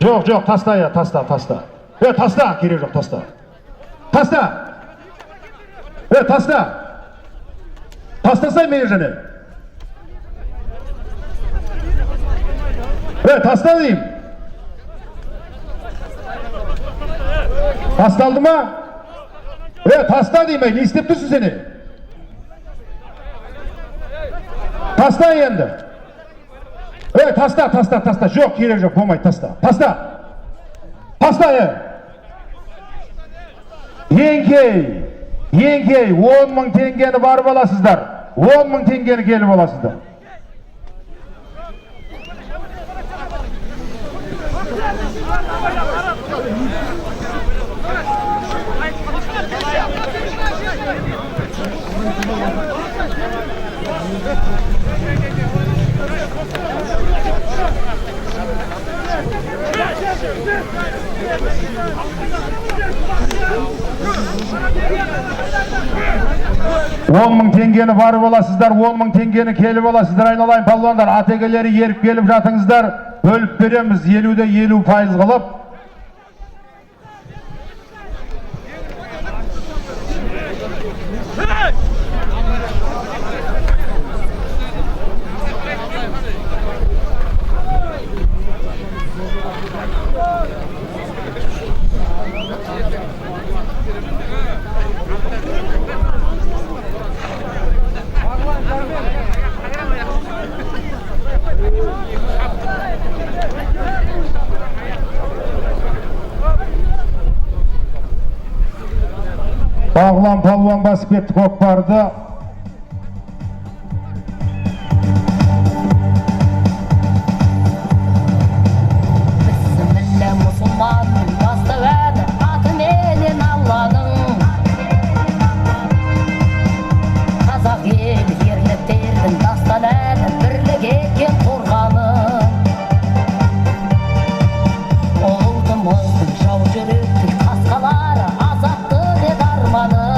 Жоқ, таста, таста. Таста, керек жоқ, таста. Таста! Таста! Тастасай мені және. Таста дейім. Тасталды ма? Таста дейім, не істеп тұрсың сені? Таста енді. Таста. Жоқ, керек жоқ, болмайды, таста. Таста, 10 мың теңгені барып аласыздар. 10 мың теңгені келіп аласыздар. Он мың теңгені барып аласыздар, 10 мың теңгені келіп аласыздар, айналайын палуандар, атегелері еріп келіп жатыңыздар, бөліп береміз 50-де 50% қылып. Бағлан палуан басып кетті көкпарды. Бісміллә мұсылманның бастауәді атыменен Алланың. Қазақ елі ерліктердің дастанәді бірлік еткен қорғаны. Ұлтымыздың жау жүректік қасқалары азапты деді арманы.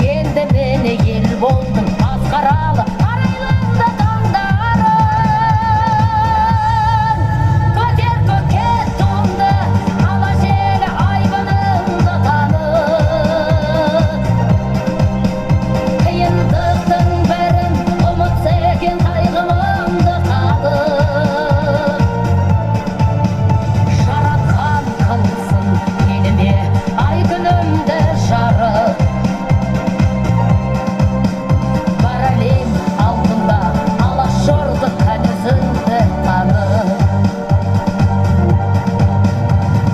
Енді мені ел болдың масқаралы арайлымды таңдарын. Көтер көкет туымды ала желі айбыныңды танып. Қиындықтың бәрін ұмытса екен қайғымды қалып. Жаратқан қылсын меніме ай күнімді жарып. Бар әлем алдында алашорды кәнізіңді танып.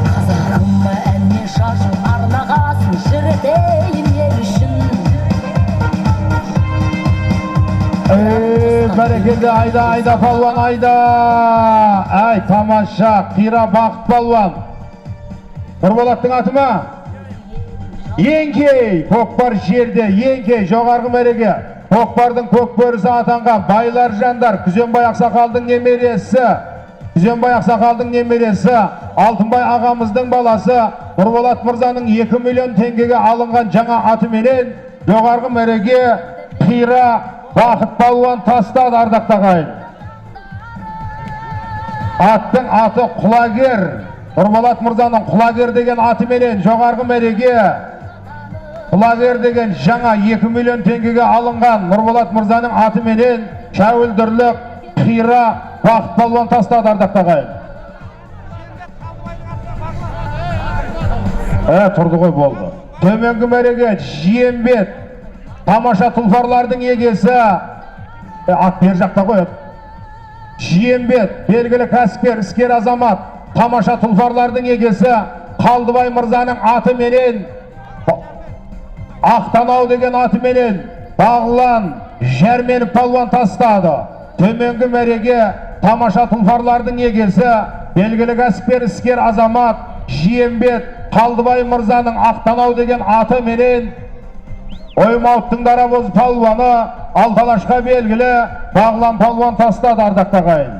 Қазағыма әнне шашу арнағасын жүртейін ел үшін. Бәрекелді, айда палуан, айда. Ай, тамаша, қира бақыт палуан. Нұрболаттың аты ма? Еңкей, көкпар жерде, еңкей, жоғарғы мәреге. Көкпардың көкбөрісі атанған Байлар Жандар Күзембай Ақсақалдың немересі Алтынбай ағамыздың баласы Нұрболат мырзаның 2 миллион теңгеге алынған жаңа атыменен жоғарғы мәреге Қира Бақыт Палуан тастады ардақты ағайын. Аттың аты Құлагер. Нұрболат мырзаның Құлагер деген атыменен жоғарғы мәреге Құлагер деген жаңа 2 миллион теңгеге алынған Нұрболат мырзаның атыменен Шәуілдірлік Қира Бақыт Палуан тастады ардақты ағайын. Тұрды ғой болды. Төменгі мәреге Жиембет тамаша тұлпарлардың егесі ат бер жақта қояды. Жиембет белгілі кәсіпкер іскер азамат тамаша тұлпарлардың егесі Қалдыбай мырзаның атыменен Ақтанау деген атыменен Бағлан Жәрменов палуан тастады. Төменгі мәреге тамаша тұлпарлардың егесі белгілі кәсіпкер іскер азамат Жиембет Қалдыбай мырзаның Ақтанау деген атыменен Оймауыттың дарабоз палуаны Алталашқа белгілі Бағлан палуан тастады ардақты ағайын.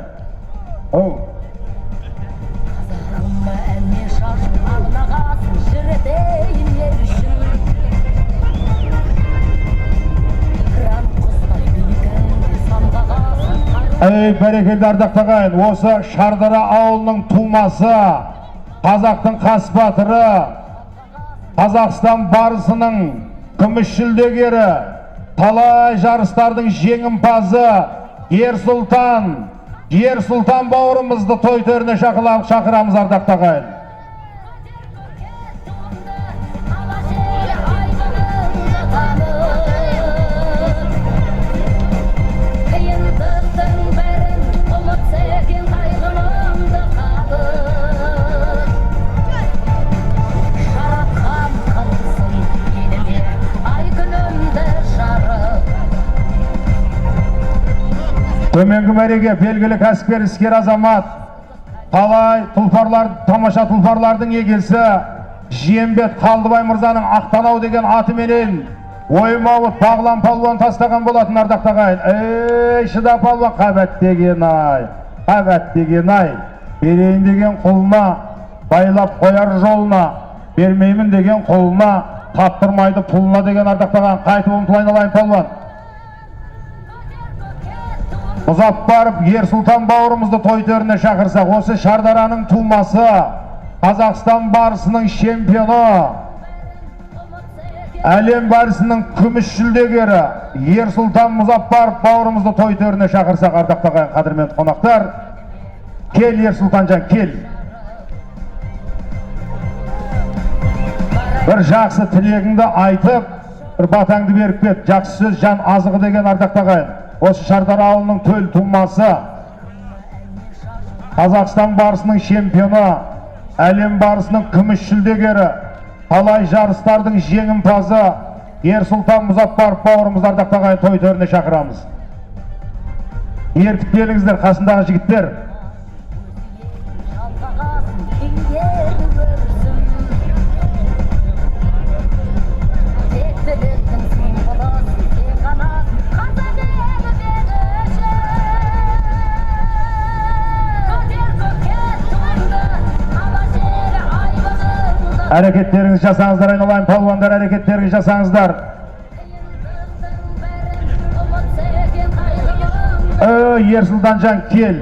Бәрекелді ардақты ағайын, осы Шардара ауылының тумасы, қазақтың қас батыры, Қазақстан барысының күміс жүлдегері, талай жарыстардың жеңімпазы Ерсұлтан бауырымызды той төріне шақырамыз ардақты ағайын. Төменгі мәреге белгілі кәсіпкер іскер азамат, талай тамаша тұлпарлардың егесі Жиембет Қалдыбай мырзаның Ақтанау деген атыменен Оймауыт Бағлан палуан тастаған болатын ардақты ағайын. Шыда палуан қабәт деген ай, берейін деген құлына, байлап қояр жолына, бермеймін деген құлына, таптырмайды пұлына деген ардақты ағайын. Қайтып ұмтылайын алайын палуан. Ұзап барып Ерсұлтан бауырымызды той төріне шақырсақ, осы Шардараның тумасы, Қазақстан барысының чемпионы, әлем барысының күміс жүлдегері Ерсұлтан Мұзаппаров бауырымызды той төріне шақырсақ ардақты ағайын, қадірменді қонақтар. Кел Ерсұлтанжан, кел. Бір жақсы тілегіңді айтып, бір батаңды беріп кет. Жақсы сөз жан азығы деген ардақты ағайын. Осы Шардара ауылының төл тумасы, Қазақстан барысының чемпионы, әлем барысының күміс жүлдегері, талай жарыстардың жеңімпазы Ерсұлтан Мұзаппаров бауырымыз ардақты ағайын, той төріне шақырамыз. Ертіп келіңіздер, қасындағы жігіттер. Әрекеттеріңіз жасаңыздар, айналайын палуандар, әрекеттеріңіз жасаңыздар. Ерсұлтанжан, кел.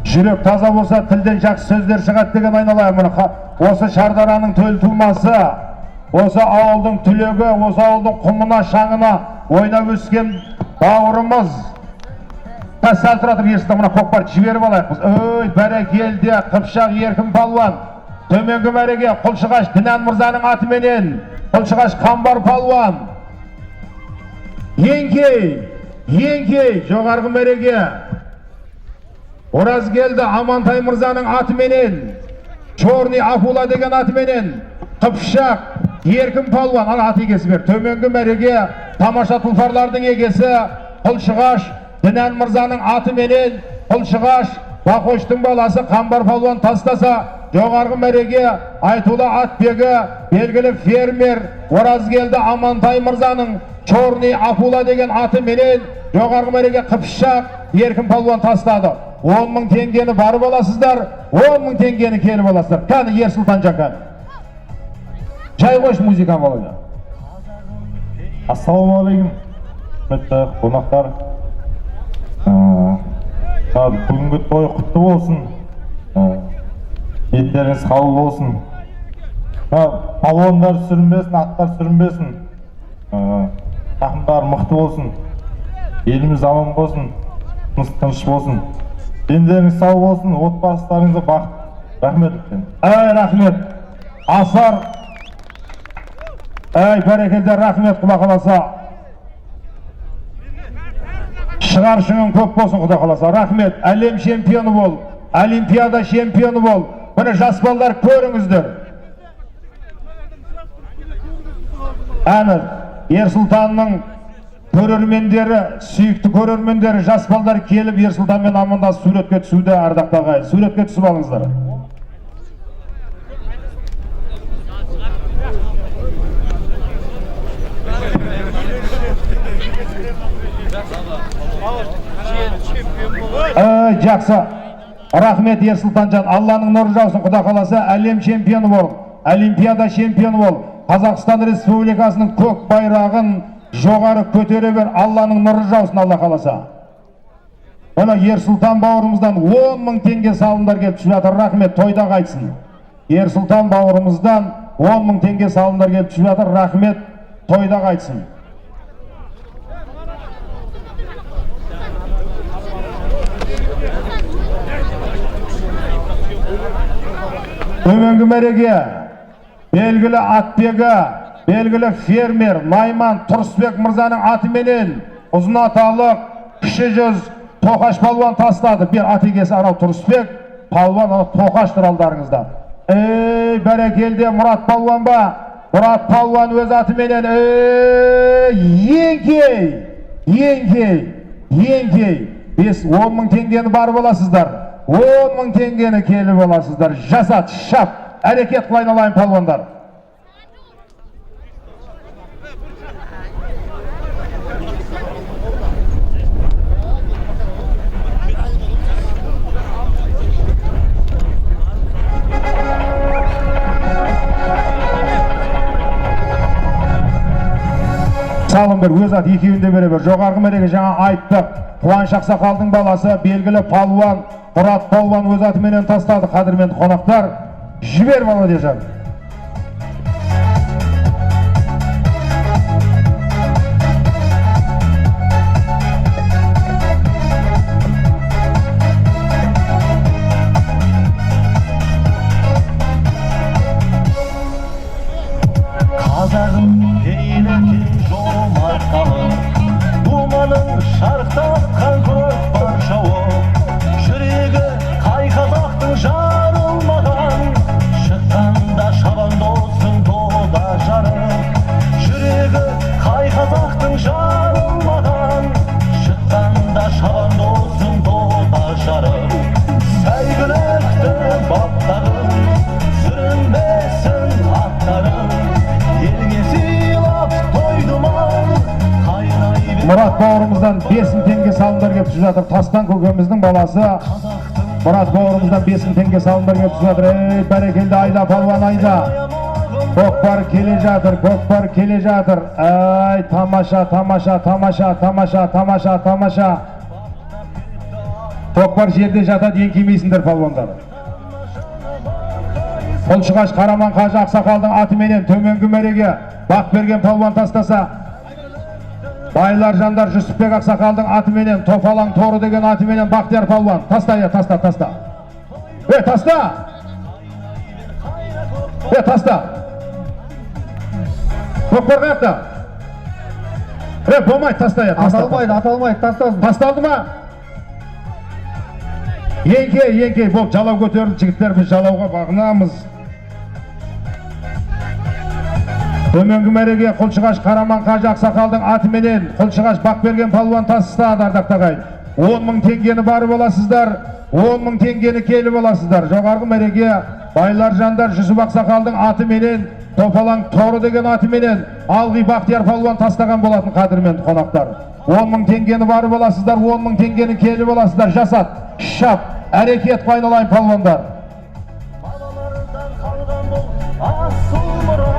Жүрек таза болса, тілден жақсы сөздер шығады деген айналайын. Осы Шардараның төл тумасы, осы ауылдың түлегі, осы ауылдың құмына, шаңына ойнап өскен бауырымыз. Сәл тұра тұр, Ерсұлтан, мұна көкпарды жіберіп алайық. Бәрекелді, Қыпшақ Еркін палуан. Төменгі мәреге Құлшығаш Дінан мырзаның атыменен Құлшығаш Қамбар палуан. Еңкей жоғарғы мәреге Оразгелді Амантай мырзаның атыменен Чорный Афула деген атыменен Қыпшақ Еркін палуан. Аты егесі бер. Төменгі мәреге тамаша тұлпарлардың егесі Құлшығаш Дінан мырзаның атыменен Құлшығаш Бақоштың баласы Қамбар палуан тастаса, жоғарғы мәреге Айтулы Атбегі белгілі фермер Оразгелді Амантай мырзаның Чорный Акула деген аты менен жоғарғы мәреге Қыпшақ Еркін палуан тастады. 10.000 теңгені барып аласыздар, 10.000 теңгені келіп аласыздар. Кәні Ерсұлтан Жакан. Жай қойшы музыканы болады. Ассалаумағалейкум, құрметті қонақтар. Бүгінгі той құтты болсын. Ниеттеріңіз қабыл болсын. Палуандар сүрінбесін, аттар сүрінбесін. Тақымдар мықты болсын. Еліміз аман болсын. Тыныш болсын. Дендеріңіз сау болсын, отбасыларыңызға бақыт. Рахмет. Рахмет. Асар. Бәрекелді рахмет, құда қаласа. Шығаршыңын көп болсын, құда қаласа. Рахмет. Әлем чемпионы бол. Олимпиада чемпионы бол. Бұны жас балдар көріңіздер. Әні Ерсұлтанның көрермендері, сүйікті көрермендері, жас балдар келіп Ерсұлтанмен амандасып суретке түсуді ардақтағы. Суретке түсіп алыңыздар. Жақсы. Рахмет Ерсұлтанжан. Алланың нұры жаусын, құда қаласа. Әлем чемпионы бол. Олимпиада чемпионы бол. Қазақстан Республикасының көк байрағын жоғары көтере бер. Алланың нұры жаусын, Алла қаласа. Бұны Ерсұлтан бауырымыздан 10.000 теңге салымдар келіп түсіп жатыр. Рахмет, тойда қайтсын. Ерсұлтан бауырымыздан 10.000 теңге салымдар келіп түсіп жатыр. Рахмет, тойда қайтсын. Төменгі мәреге белгілі атбегі, белгілі фермер Найман Тұрысбек мырзаның атыменен ұзын аталық кіші жүз Тоқаш палуан тастады. Bir атегесі анау Тұрысбек, палуан Тоқаш тұралдарыңызда. Бәрекелде Мұрат палуан ба? Мұрат палуан өз атыменен еңкей 10.000 теңгені барып аласыздар. 10.000 теңгені келіп аласыздар. Жасат, шап, әрекет қылайын алайын палуандар. Салым бір, өз ат екеуінде бере бер. Жоғарғы мәреге жаңа айттық. Қуаныш Ақсақалдың баласы, белгілі палуан, Мұрат палуан өз атыменен тастады. Қадірменді қонақтар, жібер Володежан. Қазағым бейнеті жомарт қалып, думаның шарықтатқан көк бар жауып, жүрегі қай қазақтың жарылмаған, шыққанда шабан досың дода жарып. Жүрегі қай қазақтың жарылмаған, шыққанда шабан досың дода жарып. Сәйгүлікті баптарым, сүрінбесін аттарым, Мұрат бауырымыздан 5.000 теңге салымдар келіп түсіп жатыр. Тастан көкеміздің баласы Мұрат бауырымыздан 5.000 теңге салымдар келіп түсіп жатыр. Бәрекелді айда, палуан айда. Көкпар келе жатыр, көкпар келе жатыр. Тамаша. Көкпар жерде жатады, еңкеймейсіңдер палуандар. Құлшығаш Қараман Қажы Ақсақалдың атыменен төменгі мәреге бақ берген палуан тастаса, Байлар жандар Жүсіпбек Ақсақалдың атыменен Тофалаң Торы деген атыменен Бақтияр палуан. Таста. Таста. Көкпар қаяқта? Болмайды, таста. Аталмайды, тастасын. Тасталды ма? Еңкей, бұл жалау көтерді, жігіттер, біз жалауға бағынамыз. Төменгі мәреге Құлшығаш Қараман Қажы Ақсақалдың атыменен Құлшығаш Бақберген палуан тастады ардақтағай. 10.000 теңгені барып аласыздар, 10.000 теңгені келіп аласыздар. Жоғарғы мәреге Байлар жандар Жүсіп Ақсақалдың атыменен Топалаң Торы деген атыменен Алғи Бақтияр палуан тастаған болатын қадірменді қонақтар. 10 мың теңгені барып аласыздар, 10 мың теңгені келіп аласыздар. Жасат, шап, әрекет айналайын палуандар. Балалардан қалған бұл асыл мұра,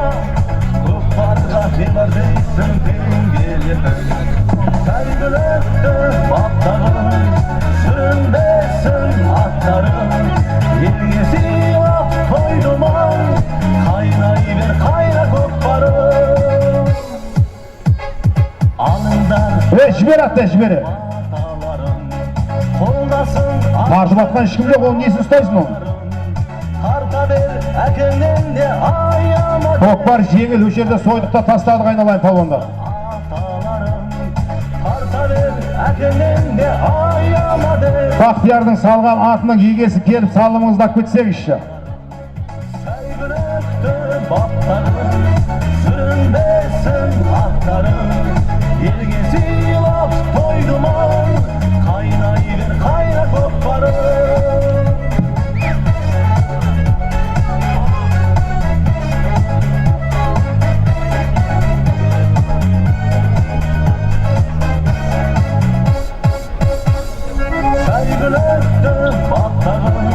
көкпарға темір дейсің теңгелетің. Сәйгүлікті баптағын, сүрінбесін аттарын, елге сыйлап тойдыман, қайнай бер қайна көкпарым. Алыңдар Жібер атты, жібер. аталарын, қолдасын Маржы батқан ешкім жоқ, оның несін ұстайсың оны? тарта бер әкеңнен де аяма. Көкпар жеңіл, өшерде сойдықта тастадық айналайын палуандар. Аталарым тарта бер әкеңнен де аяма деп. Бақтиярдың салған атының егесі келіп салымыңыздап кетсеңізші. Сәйгүлікті баптарым, сүрінбесін аттарым, елге сыйлап тойдыман, қайнай бер қайна көкпарым. Сәйгүлікті баптарым,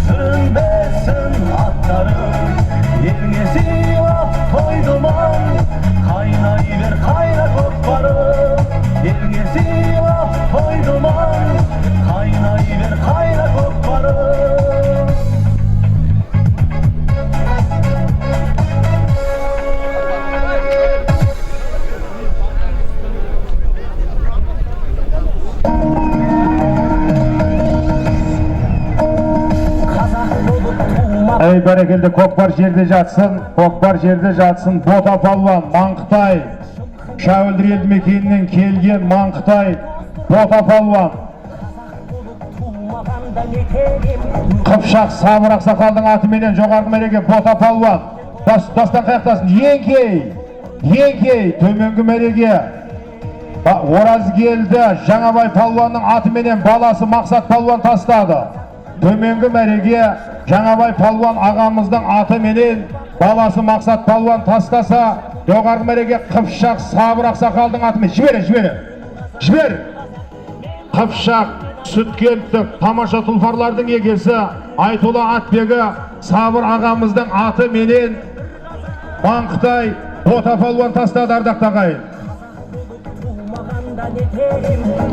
сүрінбесін аттарым, елге сыйлап тойдыман, қайнай бер қайна көкпарым. Елге сыйлап тойдыман, қайнай бер қайна көкпарым. Ей бәрекелді, көкпар жерде жатсын, көкпар жерде жатсын. Бота палуан, Маңқытай, Шәуілдір елді мекенінен келген Маңқытай, Бота палуан. Қыпшақ Сабыр Ақсақалдың атыменен жоғарғы мәреге Бота палуан. Дастан қаяқтасын, еңкей, төменгі мәреге. Оразгелді Жаңабай палуанның атыменен баласы Мақсат палуан тастады. Төменгі мәреге Жаңабай палуан ағамыздың атыменен баласы Мақсат палуан тастаса, жоғарғы мәреге Қыпшақ Сабыр Ақсақалдың атымен. Жібер! Қыпшақ Сүткенттік тамаша тұлпарлардың егесі Айтолла Атбегі Сабыр ағамыздың атыменен Маңқытай Бота палуан тастады ардақтағы ағайын.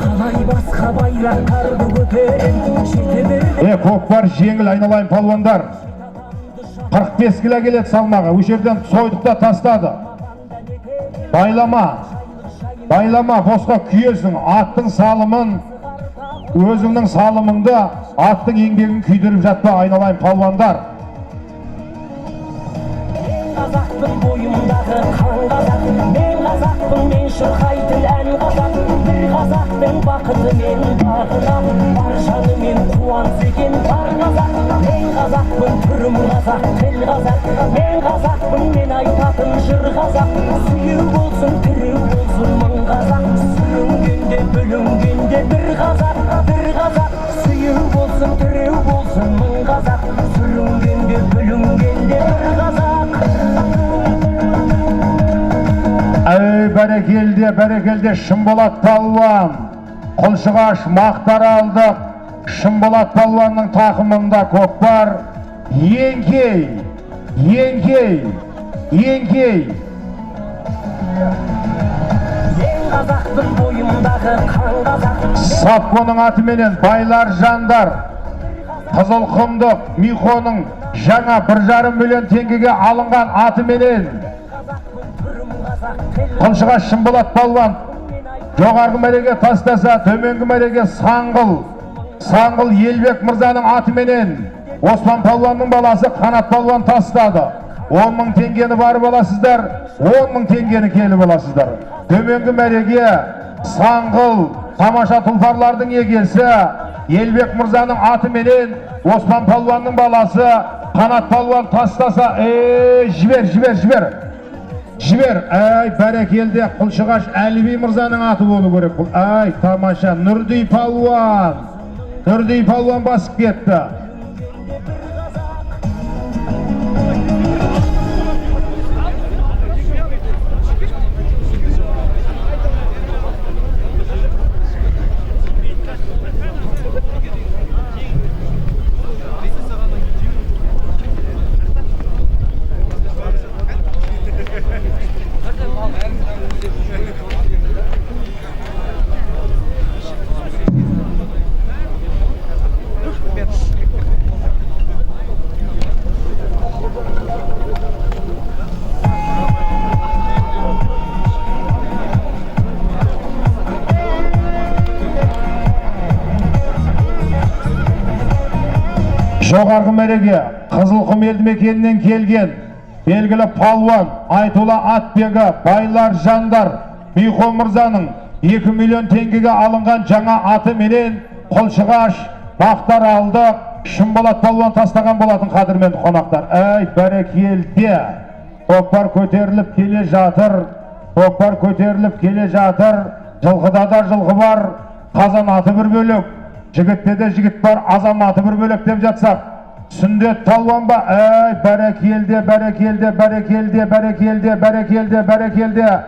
Қалай басқа байрақтарды көтерем. Көкпар жеңіл айналайын палуандар. 45 кило келеді салмағы. Өшерден сойдықта тастады. Байлама, босқа күйесің. Аттың салымын, өзіңнің салымыңды, аттың еңбегін күйдіріп жатпа айналайын палуандар. Қазақтың бойымдағы қан қазақ, мен қазақпын, мен шырқайтын ән қазақ. Бір қазақтың бақыты мен бағына, бар жанымен қуанса екен бар қазақ. Мен қазақпын, түрім қазақ, тіл қазақ. Мен қазақпын, мен айтатын жыр қазақ. Сүйеу болсын, тірі болсын мың қазақ. Сүрінгенде, бүлінгенде бір қазақ. Сүйеу болсын, тірі болсын мың қазақ. Сүрінгенде, бүлінгенде бір қазақ. Бәрекелде Шымболат палуан, Құлшығаш мақтар алдық. Шымболат палуанның тақымында көкпар. Еңкей. Қазақтың бойымдағы қан қазақ. Сапқоның атыменен байлар жандар. Қызылқұмдық Михоның жаңа 1,5 миллион теңгеге алынған атыменен Құлшығаш Шымболат палуан жоғарғы мәреге тастаса, төменгі мәреге Саңғыл Елбек мырзаның атыменен Осман палуанның баласы Қанат палуан тастады. 10 мың теңгені барып аласыздар, 10 мың теңгені келіп аласыздар. Төменгі мәреге Саңғыл тамаша тұлпарлардың егесі Елбек мырзаның атыменен Осман палуанның баласы Қанат палуан тастаса, жібер. Бәрекелде Құлшығаш Әліби мырзаның аты болу керек. Тамаша Нұрдей палуан басып кетті. Жоғарғы мәреге Қызылқұм елді мекенінен келген белгілі палуан Айтолла Атбегі Байлар Жандар Михо Мырзаның 2 миллион теңгеге алынған жаңа аты менен Қолшығаш бақтар алды. Шымболат палуан тастаған болатын қадірменді қонақтар. Әй бәрекелде. Көкпар көтеріліп келе жатыр. Көкпар көтеріліп келе жатыр. Жылқыда да жылқы бар. Қазан аты бір бөлек. Жігітте де жігіт бар. Азаматы бір бөлек деп жатсақ. Сүндет палуан ба? Әй бәрекелде, бәрекелде, бәрекелде, бәрекелде, бәрекелде, бәрекелде.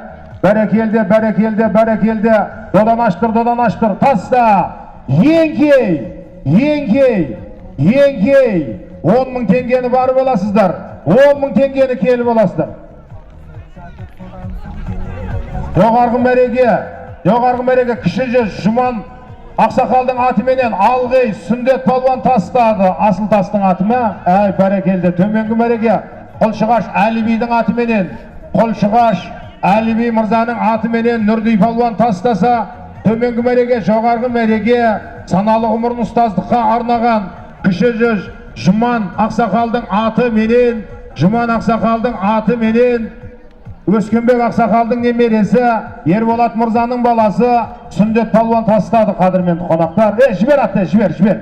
Бәрекелде, бәрекелде, бәрекелде. Додан аштыр, таста. Еңкей, еңкей, еңкей. 10 мың теңгені барып аласыздар. 10 мың теңгені келіп аласыздар. Жоғарғы мәреге кіші жүз Жұман Ақсақалдың атыменен Алғей Сүндет палуан тастады. Асыл тастың атыма. Әй бәрекелді. Төменгі мәреге Қолшығаш Әлібейдің атыменен Қолшығаш Әліби Мырзаның атыменен Нұрдей палуан тастаса, төменгі мәреге жоғарғы мәреге саналы ғұмырын ұстаздыққа арнаған кіші жүз Жұман Ақсақалдың аты менен Өскенбек Ақсақалдың немересі Ерболат Мырзаның баласы Сүндет палуан тастады. Қадірменді қонақтар, жібер атты, жібер.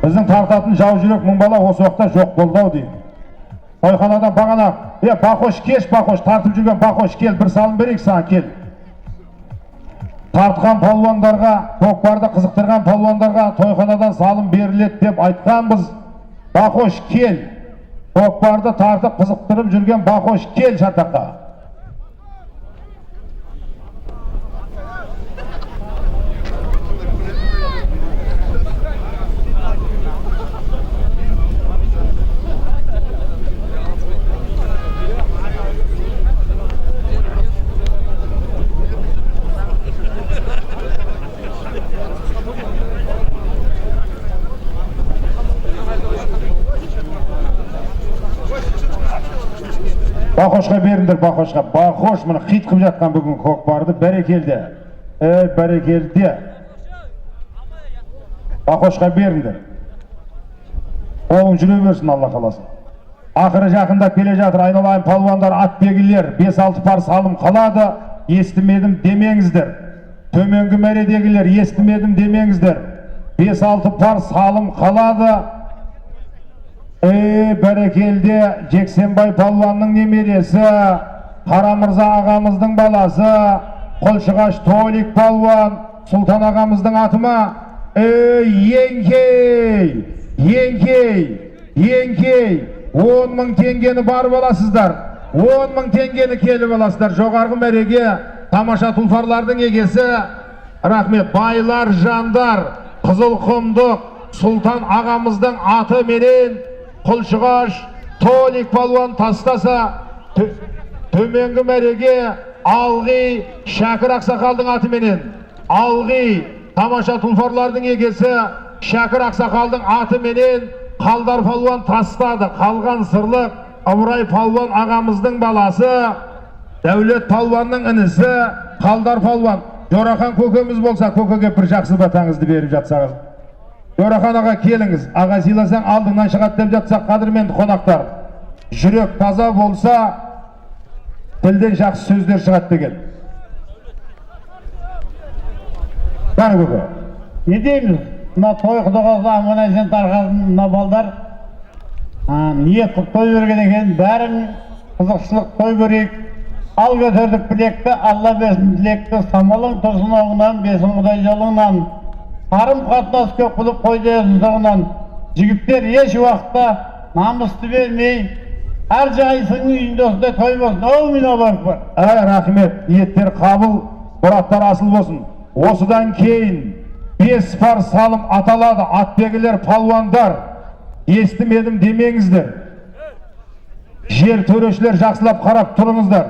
Біздің тартатын жау жүрек мың бала осы уақытта жоқ болды ау деймін. Тойханадан бағана, Бақош кеш, Бақош тартып жүрген Бақош кел, бір салым берейік саған, кел. Тартқан палуандарға, көкпарды қызықтырған палуандарға тойханадан салым беріледі деп айтқанбыз. Бақош кел. Көкпарды тартып қызықтырып жүрген Бақош кел шатаққа. Бақошқа беріңдер, Бақошқа. Бақош мұны қит қып жатқан бүгін көкпарды. Бәрекелді. Бәрекелді. Бақошқа беріңдер. Қолың жүре берсін, Алла қаласын. Ақыры жақындап келе жатыр. Айналайын палуандар, атбегілер 5-6 пар салым қалады. Естімедім демеңіздер. Төменгі мәредегілер естімедім демеңіздер. 5-6 пар салым қалады. Бәрекелде Жексенбай палуанның немересі, Қарамырза ағамыздың баласы, Қолшығаш Толик палуан, Сұлтан ағамыздың атыма. Еңкей, 10 мың теңгені барып аласыздар. 10 мың теңгені келіп аласыздар. Жоғарғы мәреге тамаша тұлпарлардың егесі, рахмет, Байлар Жандар, Қызылқұмдық Сұлтан ағамыздың аты менен Қолшығаш Толик палуан тастаса, төменгі мәреге Алғи Шәкір Ақсақалдың аты менен Алғи тамаша тұлпарлардың егесі Шәкір Ақсақалдың аты менен Қалдар палуан тастады. Қалған сырлық Ыбырай палуан ағамыздың баласы, Дәулет палуанның інісі Қалдар палуан. Жорахан көкеміз болса, көкеге бір жақсы батаңызды беріп жатсаңыз. Жорахан аға келіңіз, аға сыйласаң алдыңнан шығады деп жатсақ, қадірменді қонақтар. Жүрек таза болса, тілден жақсы сөздер шығады деген. Бәрі көке. Не дейміз? Мына той құдығазы аман-есен тарқасын мына балдар. Ниет қып той берген екен, бәрін қызықшылық той көрейік. Ал көтердік білекті, Алла берсін тілекті, самалың тұрсын оғынан, бесін құдай жолыңнан. Қарым қатынас көп қылып қойды соңынан. Жігіттер еш уақытта намысты бермей, әр жайсының үйінде осындай той болсын. Әумин Аллах бар. Рахмет, ниеттер қабыл, мұраттар асыл болсын. Осыдан кейін 5 пар салым аталады. Атбегілер, палуандар, естімедім демеңіздер. Жер төрешілер жақсылап қарап тұрыңыздар.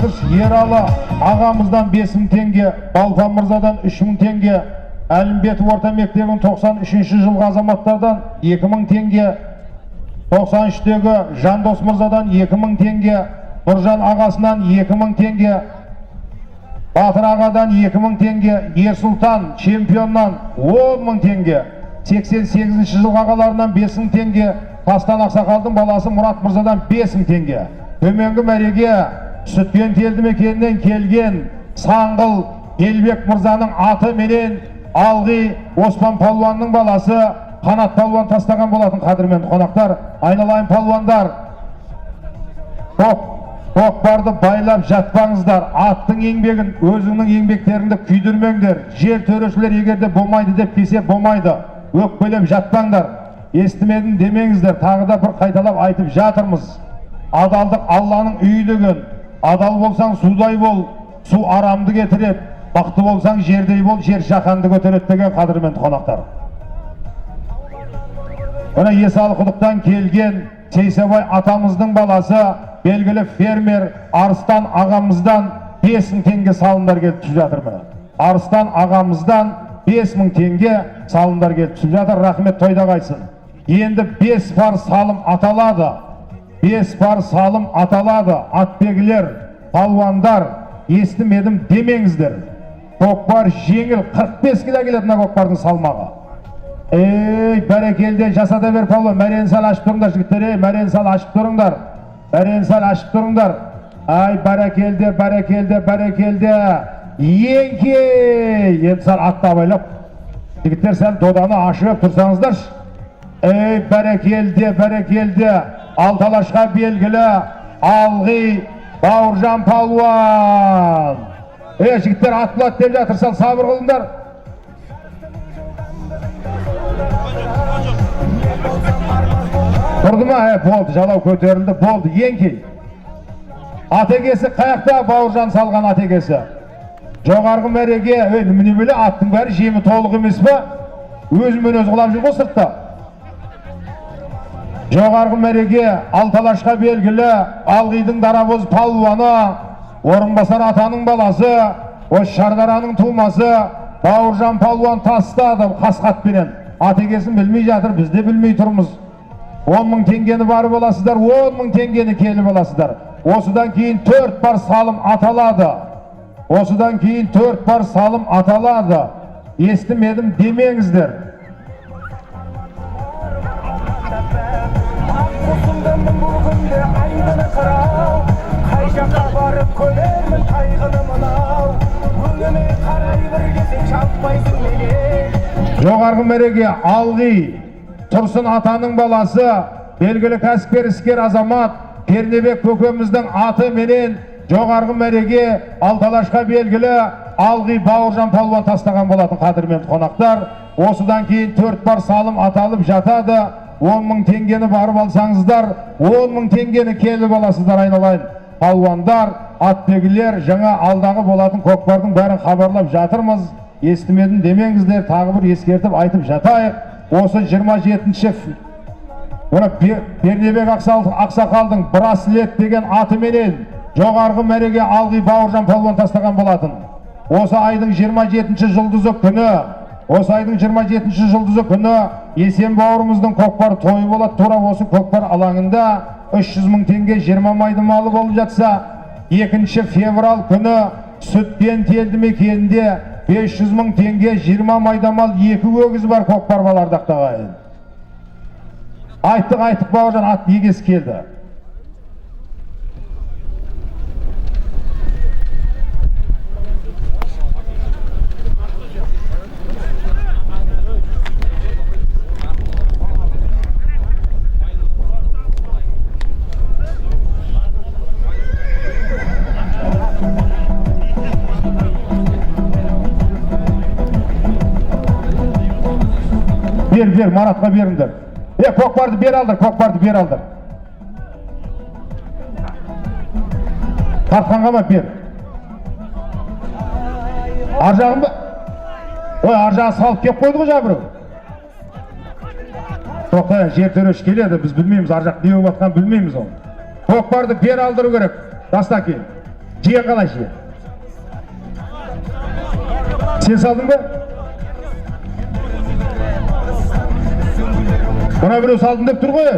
Ардыш Ералы ағамыздан 5.000 теңге, Балпан Мырзадан 3.000 теңге, Әлімбетов орта мектебінің 93-ші жылғы азаматтардан 2.000 теңге, 93-тегі Жандос Мырзадан 2.000 теңге, Нұржан ағасынан 2.000 теңге, Батыр ағадан 2.000 теңге, Ерсұлтан чемпионнан 10.000 теңге, 88-ші жылғы ағаларынан 5.000 теңге, Тастан Ақсақалдың баласы Мұрат Мырзадан 5.000 теңге. Төменгі мәреге Сүткен елді мекенінен келген Саңғыл Елбек Мырзаның аты менен Алғи Оспан Палуанның баласы Қанат Палуан тастаған болатын. Қадірмен қонақтар, айналайын палуандар, көкпарды байлап жатпаңыздар. Аттың еңбегін, өзіңнің еңбектеріңді күйдірмеңдер. Жер төрешілер егерде болмайды деп келсе болмайды. Өкпелеп жатпаңдар. Естімедім демеңіздер. Тағы да бір қайталап айтып жатырмыз. Адалдық Алланың үйі деген. Адал болсаң судай бол, су арамды кетіреді. Бақты болсаң жердей бол, жер жаһанды көтереді деген. Қадірмен қонақтар. Мына Есалы құдықтан келген Сейсебай атамыздың баласы, белгілі фермер Арыстан ағамыздан 5.000 теңге салымдар келіп түсіп жатыр. Міне Арыстан ағамыздан 5.000 теңге салымдар келіп түсіп жатыр. Рахмет, тойда қайтсын. Енді 5 пар салым аталады. 5 пар салым аталады. Атбегілер, палуандар, естімедім демеңіздер. Көкпар жеңіл, 45 кило келеді мына көкпардың салмағы. Бәрекелде жасата бер палуан. Мәрен сал ашып тұрыңдар жігіттер. Мәрен сал ашып тұрыңдар. Мәрен сал ашып тұрыңдар. Бәрекелде, бәрекелде, бәрекелде. Еңке! Енді сал атты абайлап. Жігіттер сәл доданы ашып тұрсаңыздар. Бәрекелде, бәрекелде. Алталашқа белгілі Алғи Бауыржан палуан. Жігіттер атылады деп жатырсан, сабыр қылыңдар. Тұрды ма? Болды, жалау көтерілді, болды. Еңкей. Атегесі қаяқта? Бауыржан салған атегесі. Жоғарғы мәреге, міне біле аттың бәрі жемі толық емес па? Өзімен өз қылап жүр ғой сыртта. Жоғарғы мәреге Алталашқа белгілі Алғидың дарабоз палуаны, Орынбасар атаның баласы, осы Шардараның тумасы Бауыржан палуан тастады қасқатпенен. Атегесін білмей жатыр, біз де білмей тұрмыз. 10.000 теңгені барып аласыздар, 10.000 теңгені келіп аласыздар. Осыдан кейін 4 пар салым аталады. Осыдан кейін 4 пар салым аталады. Естімедім демеңіздер. Жоғарғы мәреге Алғи Тұрсын атаның баласы, белгілі кәсіпкер іскер азамат Пернебек көкеміздің аты менен жоғарғы мәреге Алталашқа белгілі Алғи Бауыржан палуан тастаған болатын. Қадірмен қонақтар, осыдан кейін 4 пар салым аталып жатады. 10.000 теңгені барып алсаңыздар, 10.000 теңгені келіп аласыздар. Айналайын палуандар, атбегілер, жаңа алдағы болатын көкпардың бәрін хабарлап жатырмыз. Естімедім демеңіздер, тағы бір ескертіп айтып жатайық. Осы 27-ші Пернебек Ақсақалдың браслет деген аты менен жоғарғы мәреге Алғи Бауыржан палуан тастаған болатын. Осы айдың 27-ші жұлдызы күні, осы айдың 27-ші жұлдызы күні Есен бауырымыздың көкпар тойы болады. Тура осы көкпар алаңында 300.000 теңге 20 майдың малы болып жатса, 2 февраль күні Сүткен елді мекенінде 500.000 теңге 20 майда мал 2 өгіз бар көкпар балардақтағы. Айттық Бауыржан, ат егес келді. Бер, Маратқа беріңдер. Көкпарды бер алдыр, көкпарды бер алдыр. Тартқанға ма бер. Аржағын ба? Аржағы салып кеп қойды ғой жабыры. Тоқта, жер төреш келеді, біз білмейміз, аржақ не болып атқан білмейміз оны. Көкпарды бер алдыру керек. Таста кел. Жиен қалай жиен? Сен салдың ба? Бұна біреу салдың деп тұр ғой.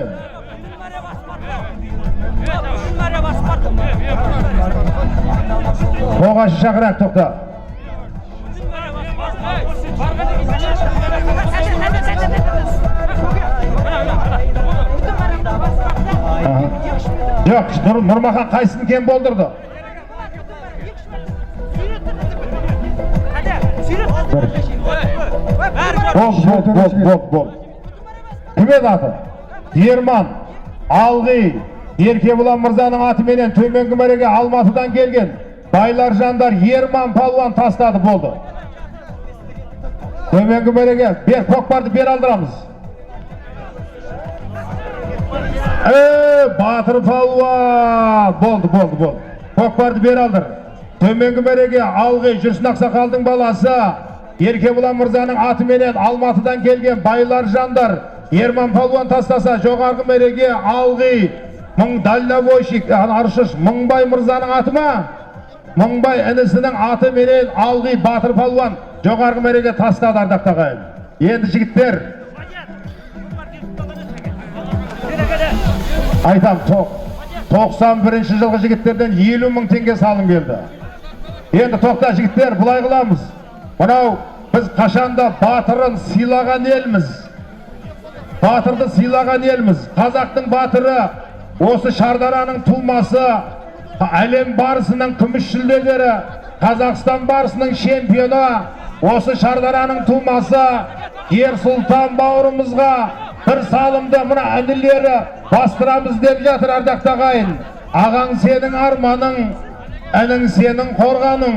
Тоғашы шақырақ тоқта. Жоқ, Нұрмахан қайсысын кем болдырды? Бол. Кім еді аты? Ерман, Алғи, Еркебұлан мырзаның атыменен төменгі мәреге Алматыдан келген байлар жандар Ерман палуан тастады, болды. Төменгі мәреге көкпарды бер алдырамыз. Батыр палуан! Болды. Көкпарды бер алдыр. Төменгі мәреге Алғи, Жүрсін Ақсақалдың баласы Еркебұлан мырзаның атыменен Алматыдан келген байлар жандар Ерман палуан тастаса, жоғарғы мәреге Алғи, дальнобойщик, аршыш Мыңбай мырзаның аты ма? Мыңбай інісінің аты менен Алғи батыр палуан жоғарғы мәреге тастады, ардақтағы ағайын. Енді жігіттер, айтам, 91 жылғы жігіттерден 50 мың теңге салым келді. Енді тоқта жігіттер, бұлай қыламыз. Мынау біз қашанда батырын сыйлаған елміз. Батырды сыйлаған елміз. Қазақтың батыры, осы Шардараның тумасы, әлем барысының күміс жүлдегері, Қазақстан барысының чемпионы, осы Шардараның тумасы Ерсұлтан бауырымызға бір салымды мына әнілері бастырамыз деп жатыр, ардақты ағайын. Ағаң сенің арманың, әнің сенің қорғаның,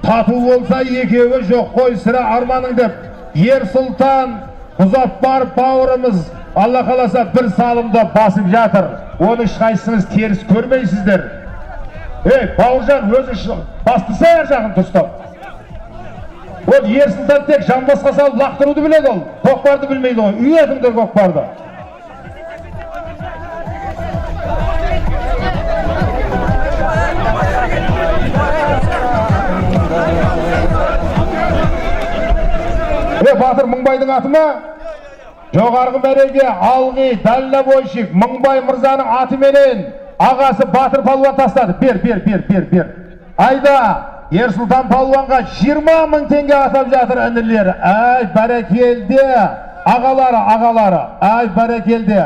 тату болса екеуі жоқ қой сірә арманың деп Ерсұлтан Мұзаппар бауырымыз Алла қаласа бір салымды басып жатыр. Оны ешқайсыңыз теріс көрмейсіздер. Бауыржан өзі бастыса әр жағын тұстап. Ол Ерсұлтан тек жамбасқа салып лақтыруды біледі ол. Көкпарды білмейді ғой. Үй етіңдер көкпарды. Батыр Мыңбайдың аты ма? Жоғарғы мәреге Алғи, дальнобойщик Мыңбай мырзаның аты менен ағасы батыр палуан тастады. Бер. Айда, Ерсұлтан палуанға 20 мың теңге атап жатыр інілері. Әй, бәрекелде, ағалары. Әй, бәрекелде.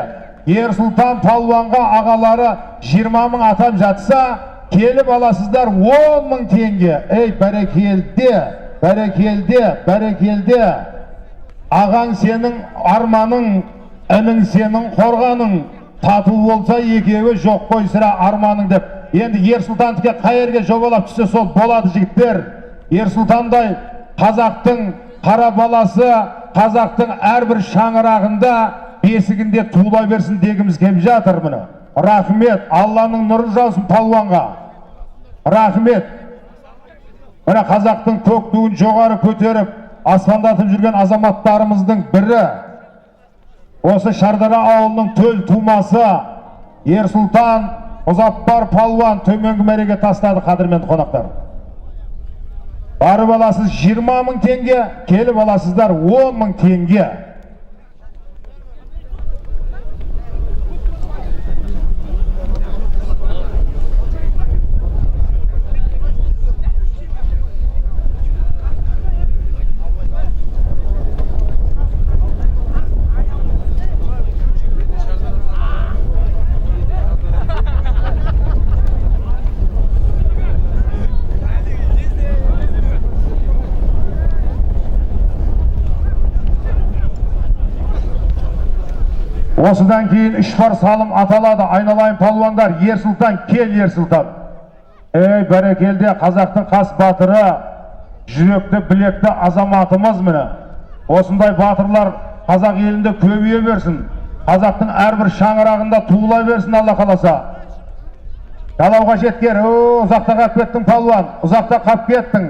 Ерсұлтан палуанға ағалары 20 мың атап жатса, келіп аласыздар 10 мың теңге. Әй, бәрекелде. Ағаң сенің арманың, әнің сенің қорғаның, тату болса екеуі жоқ қой сірә арманың деп. Енді Ерсұлтандікі қайерге жобалап түссе сол болады жігіттер. Ерсұлтандай қазақтың қара баласы, қазақтың әрбір шаңырағында бесігінде туыла берсін дегіміз кеп жатыр мұны. Рахмет, Алланың нұры жаусын палуанға. Рахмет. Мына қазақтың көк туын жоғары көтеріп аспандатып жүрген азаматтарымыздың бірі, осы Шардара ауылының төл тумасы Ерсұлтан Мұзаппар палуан төменгі мәреге тастады, қадірменді қонақтар. Барып аласыз 20 мың теңге, келіп аласыздар 10 мың теңге. Осыдан кейін 3 бар салым аталады. Айналайын палуандар, Ерсұлтан, кел Ерсұлтан. Бәрекелде, қазақтың қас батыры, жүректі, білекті азаматымыз міне. Осындай батырлар қазақ елінде көбейе берсін. Қазақтың әрбір шаңырағында туыла берсін, Алла қаласа. Далауға жеткер, ұзақта қап кеттің палуан, ұзақта қап кеттің.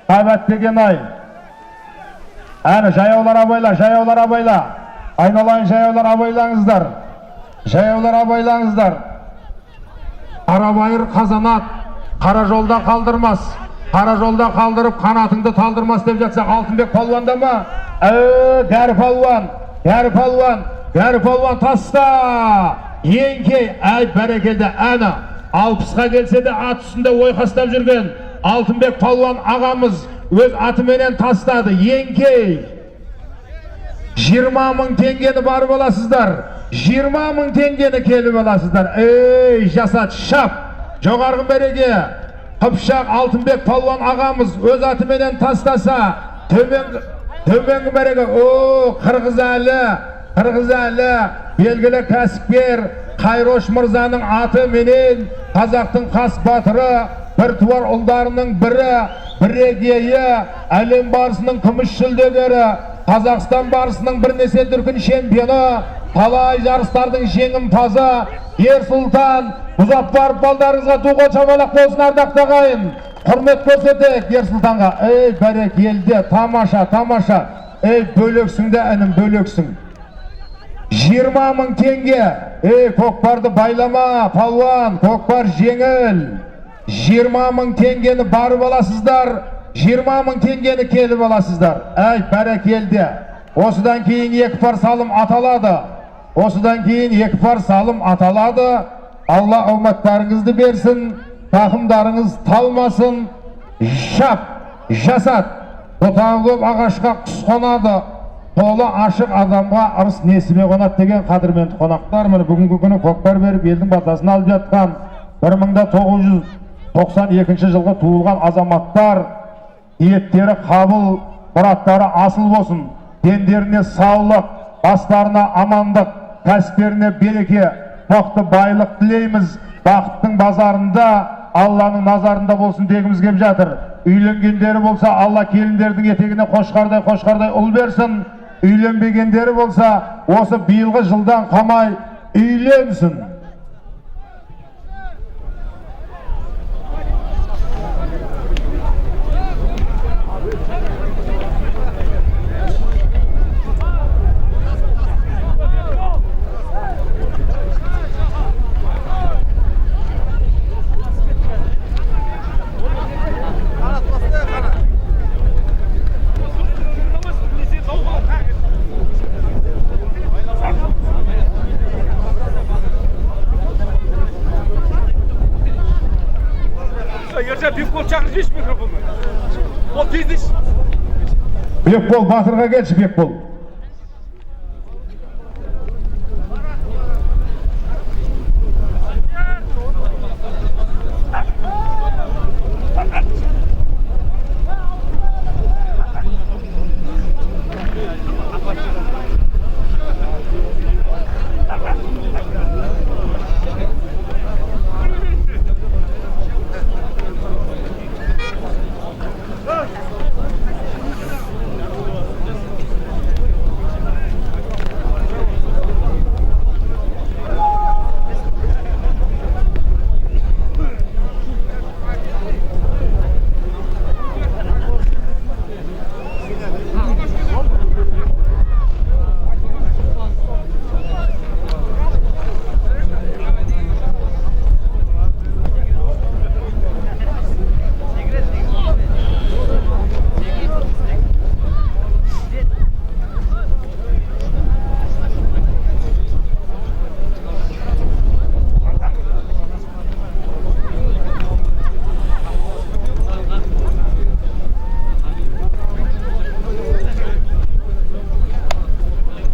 Қабат деген ай. Әні жаяулар абайла. Айналайын жаяулар абайлаңыздар. Жаяулар абайлаңыздар. Қарабайыр қазанат, қара жолда қалдырмас. Қара жолда қалдырып, қанатыңды талдырмас деп жатса, Алтынбек палуанда ма? Гәрі палуан таста! Еңкей, бәрекелді, әні. 60-ға келсе де ат үстінде ойқастап жүрген Алтынбек палуан ағамыз өз атыменен тастады. Еңкей! 20.000 теңгені барып аласыздар. 20.000 теңгені келіп аласыздар. Жасат, шап! Жоғарғы береге! Қыпшақ Алтынбек палуан ағамыз өз атыменен тастаса, төменгі береге, Қырғыз әлі, белгілі кәсіпкер Қайрош мырзаның аты менен қазақтың қас батыры, біртуар ұлдарының бірегейі, әлем барысының күміс жүлдегері, Қазақстан барысының бірнеше дүркін чемпионы, талай жарыстардың жеңімпазы Ерсұлтан Мұзаппаров балдарыңызға туға чамалақ болсын, ардақты ағайын. Құрмет көрсетейік Ерсұлтанға. Бәрекелді, тамаша. Бөлексің де әнім, бөлексің. 20.000 теңге. Көкпарды байлама, палуан, көкпар жеңіл. 20.000 теңгені барып аласыздар. 20.000 теңгені келіп аласыздар. Бәрекелді. Осыдан кейін екі пар салым аталады. Алла ауматтарыңызды берсін, тақымдарыңыз талмасын. Шап, жасат. Бұтағы көп ағашқа құс қонады. Қолы ашық адамға ырыс несібе қонады деген қадірменді қонақтар. Бүгінгі күні көкпар беріп елдің батасын алып жатқан 1992 жылғы туылған азаматтар, ниеттері қабыл, мұраттары асыл болсын. Дендеріне саулық, бастарына амандық, кәсіптеріне береке, тоқты байлық тілейміз. Бақыттың базарында, Алланың назарында болсын дегіміз кеп жатыр. Үйленгендері болса, Алла келіндердің етегіне қошқардай ұл берсін. Үйленбегендері болса, осы биылғы жылдан қамай үйленсін. Бекбол шақыр жеш микрофонды. Ол тездеш. Бекбол, батырға келші Бекбол.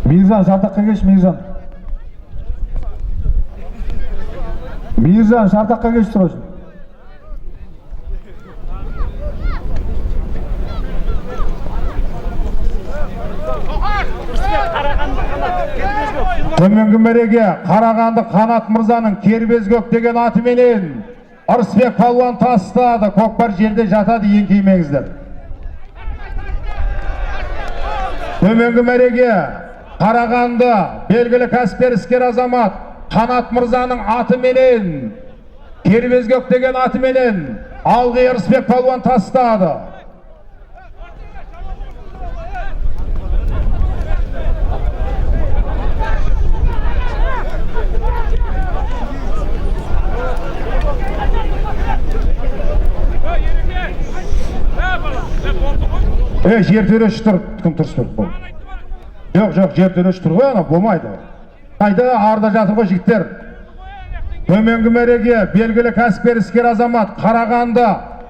Мейіржан, шартаққа кеш, Мейіржан. Мейіржан, шартаққа кеш тұрсын. Төменгі мереге Қарағанды Қанат мырзаның Кербезгөк деген атыменен Ырысбек палуан тастады. Көкпар жерде жатады, еңкеймеңіздер. Төменгі мереге Қарағанды белгілі кәсіпкер іскер азамат Қанат мырзаның атыменен Кербезгөк деген атыменен Алғы Ырысбек палуан тастады. Жер төреші тұр, кім тұрсыз бұл? Жоқ, жер төреші тұр ғой, ана болмайды. Қайда арда жатыр ғой жігіттер. Төменгі мәреге белгілі кәсіпкер іскер азамат Қарағанды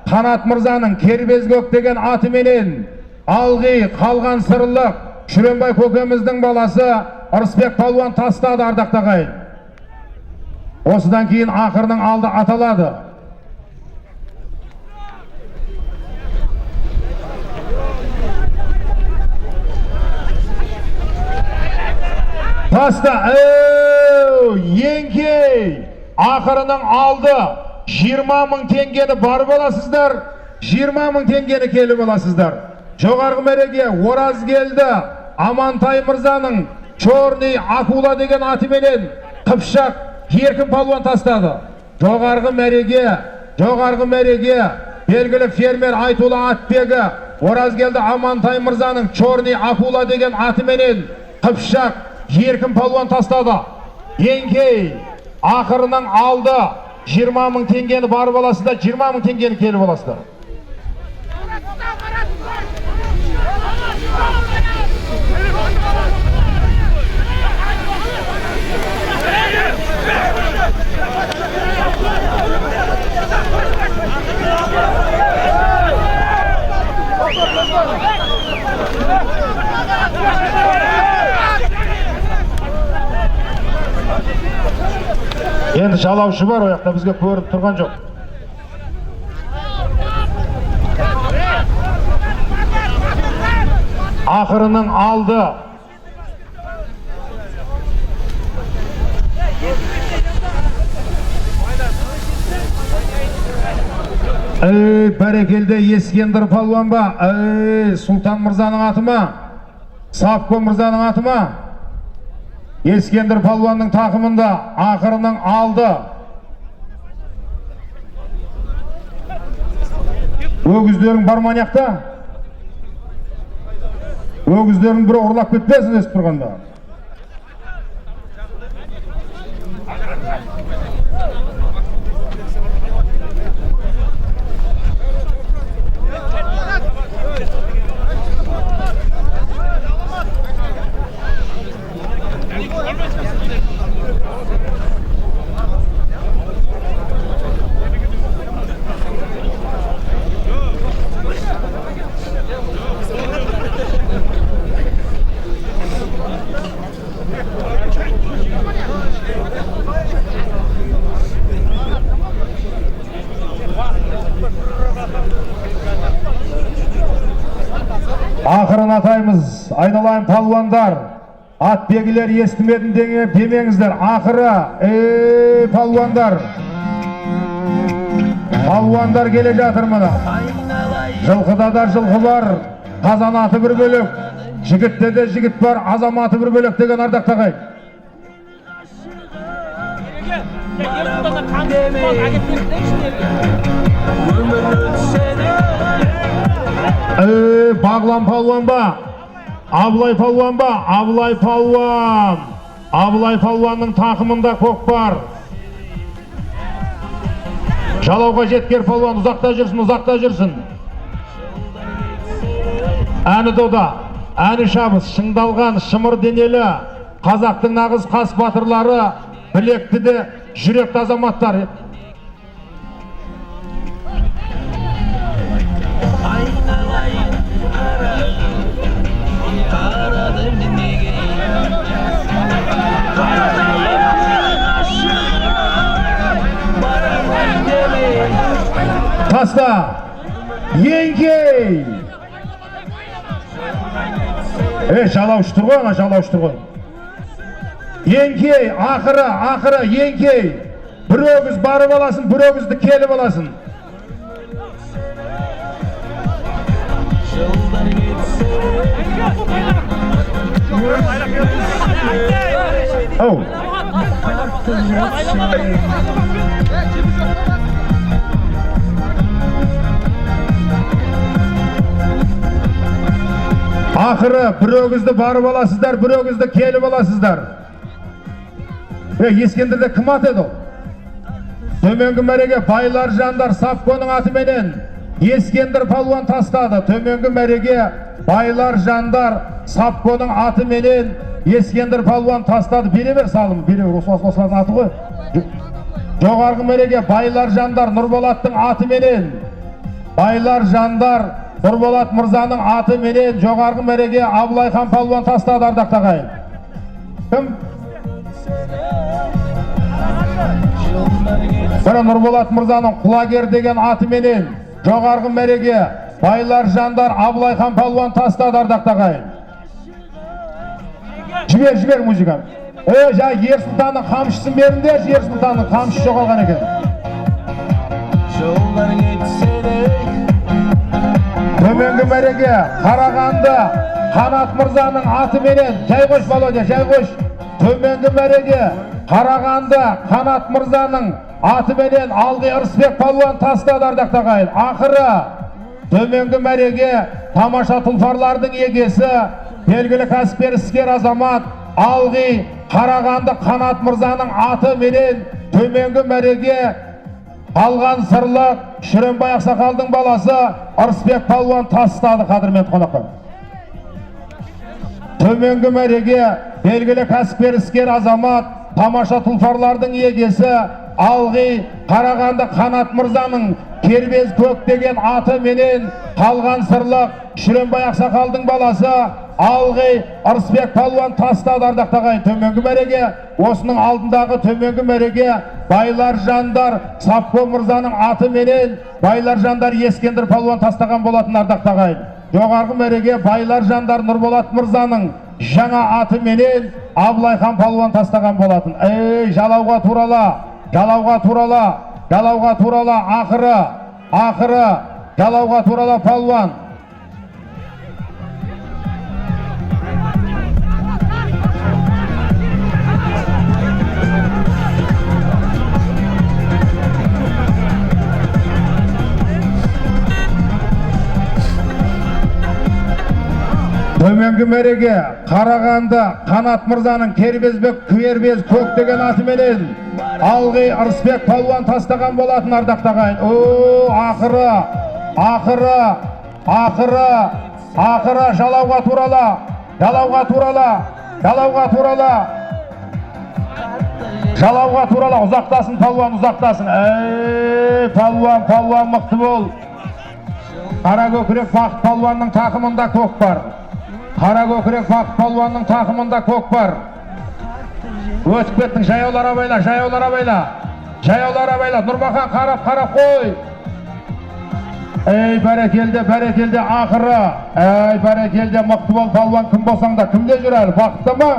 Қанат Мырзаның Кербезгөк деген атыменен алғи қалған сырлық Шүренбай көкеміздің баласы Ырысбек палуан тастады ардақты ағайын. Осыдан кейін ақырының алды аталады. Таста, еңкей, ақырының алды 20 мың теңгені бар боласыздар, 20 мың теңгені келі боласыздар. Жоғарғы мәреге Ораз келді, Амантай Мырзаның Чорный Акула деген атыменен Қыпшақ Еркін палуан тастады. Жоғарғы мәреге белгілі фермер Айтулы Атбегі Ораз келді, Амантай Мырзаның Чорный Акула деген атыменен Қыпшақ Еркін палуан тастады. Еңкей, ақырының алды 20 мың теңгені бар боласыздар, 20 мың теңгені келі боласыздар. Енді жалаушы бар, ояқта бізге көріп тұрған жоқ. Ақырының алды. Бәрекелді Ескендір палуан ба? Сұлтан Мырзаның аты ма? Сапко Мырзаның аты ма? Ескендір палуанның тақымында ақырының алды. Өгіздерің бар манияқта? Өгіздерің бір ұрлап кетпесін есіп тұрғанда. Ақырын атаймыз, айналайын палуандар, атбегілер естімедім демеңіздер. Ақыры, палуандар, палуандар келе жатыр мына. Жылқыда да жылқы бар, қазан аты бір бөлек, жігітте де жігіт бар, азаматы бір бөлек деген ардақ тағай. Бағлан палуан ба? Абылай палуан ба? Абылай палуан. Абылай палуанның тақымында көк бар. Жалауға жеткер палуан ұзақта жүрсін, ұзақта жүрсін. Әні дода, әні шабыс, шыңдалған, шымыр денелі, қазақтың нағыз қас батырлары, білекті де жүректі азаматтар. Таста, еңкей. Жалаушы тұр ғой, ана жалаушы тұр ғой. Еңкей, ақыры, еңкей. Бір өгіз барып аласын, бір өгізді келіп аласын. Ақыры бір өгізді барып аласыздар, бір өгізді келіп аласыздар. Ескендірде кім аты еді ол? Төменгі мәреге Байлар Жандар Сапконың атыменен Ескендір палуан тастады. Төменгі мәреге байлар жандар Сапконың аты менен Ескендір палуан тастады. Бере бер салым, бере бер, осылардың аты ғой. Жоғарғы мәреге байлар жандар Нұрболаттың аты менен, байлар жандар Нұрболат мырзаның аты менен жоғарғы мәреге Абылайхан палуан тастады, ардақтағы ағайын. Кім? Бірі Нұрболат мырзаның құлагер деген аты менен жоғарғы мәреге байлар жандар Абылайхан палуан тастады, ардақтағы ағайын. Жібер музыканы. Жа Ер Сұлтанның қамшысын беріңдер, Ер Сұлтанның қамшысы жоғалған екен. Жолдар кетсе де Төменгі мәреге Қарағанды Қанат мырзаның аты менен, жай қош Володя, жай қош. Төменгі мәреге Қарағанды Қанат мырзаның аты менен Алғи Ырысбек палуан тастады, ардақтағы ағайын. Ақыры төменгі мәреге тамаша тұлпарлардың егесі, белгілі кәсіпкер іскер азамат Алғи Қарағанды Қанат мырзаның аты менен төменгі мәреге алған сырлық Шүренбай Ақсақалдың баласы Ырысбек палуан тастады, қадірменді қонақтар. Төменгі мәреге белгілі кәсіпкер іскер азамат тамаша тұлпарлардың егесі Алғи Қарағанды Қанат мырзаның кербез көк деген аты менен қалған сырлық Шүренбай Ақсақалдың баласы Алғи Ырысбек палуан тастады, ардақтағы ағайын. Төменгі мәреге, осының алдындағы төменгі мәреге байлар жандар Сапко мырзаның аты менен байлар жандар Ескендір палуан тастаған болатын, ардақтағы ағайын. Жоғарғы мәреге байлар жандар Нұрболат мырзаның жаңа аты менен Абылайхан палуан тастаған болатын. Жалауға турала, ақыры жалауға турала палуан. Төменгі мәреге Қарағанды Қанат мырзаның кербезбек күербез көк деген аты менен Алғи Ырысбек палуан тастаған болатын, ардақтағы ағайын. Ақыры жалауға турала, ұзақтасын палуан, ұзақтасын. Палуан мықты бол. Қара көкірек Бақыт палуанның тақымында көк бар. Өтіп кеттің, жаяулар абайла. Нұрмахан қарап қой. Бәрекелде, ақыры. Бәрекелде, мықты бол палуан, кім болсаң да, кімде жүр әлі, Бақытта ма?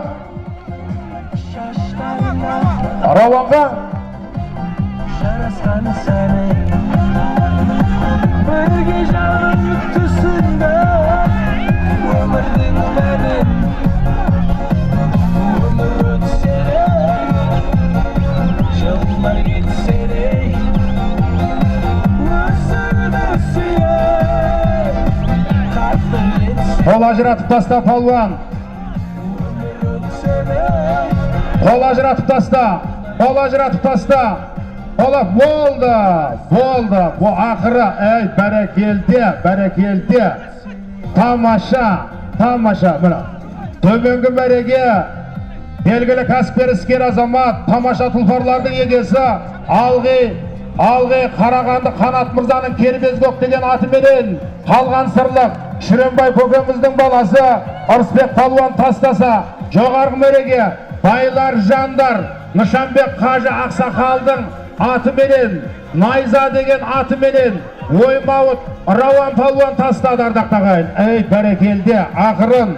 Рауанға? жарасқан сәні бірге жаным түсінде өмірдің мәнін өмір өтсе де жылдар кетсе де өзіңді сүйе қатты кетсе қол ажыратып таста палуан, қол ажыратып таста. Ола болды, ақыры, бәрекелде, тамаша, мына, төменгі мәреге, белгілі кәсіпкер іскер азамат, тамаша тұлпарлардың егесі, Алғи Қарағанды Қанат мырзаның кербез көк деген аты менен, қалған сырлық, Шүренбай көкеміздің баласы, Ырысбек палуан тастаса, жоғарғы мәреге, байлар жандар, Нышанбек Қажы Ақсақалдың аты менен, Найза деген аты менен, Оймауыт Рауан палуан тастады, ардақтағайын. Бәрекелде, ақырын,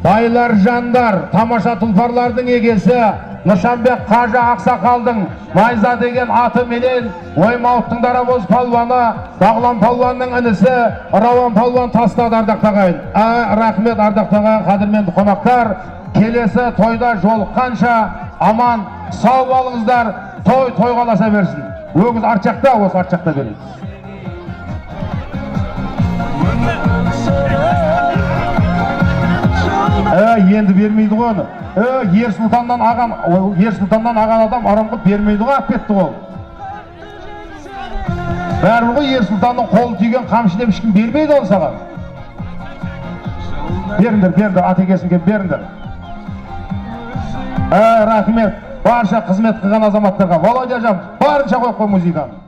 байлар жандар, тамаша тұлпарлардың егесі, Нышанбек Қажы Ақсақалдың Найза деген аты менен, Оймауыттың дарабоз палуаны, Бағлан палуанның інісі, Рауан палуан тастады, ардақтағайын. Рахмет, ардақтағайын, қадірменді қонақтар. Келесі тойда жолыққанша аман, сау болыңыздар, той қаласа берсін. Өгіз арчақта, осы арчақта берейік. Енді бермейді ғой оны. Ер Сұлтаннан аған адам арамқып бермейді ғой, ап кетті ғой. Бәрі ғой Ер Сұлтанның қолы түйген қамшы деп ешкім бермейді ол саған. Беріңдер, атекесінге беріңдер. Рахмет, барша қызмет қылған азаматтарға. Володяжан, барынша қойып қой музейдан.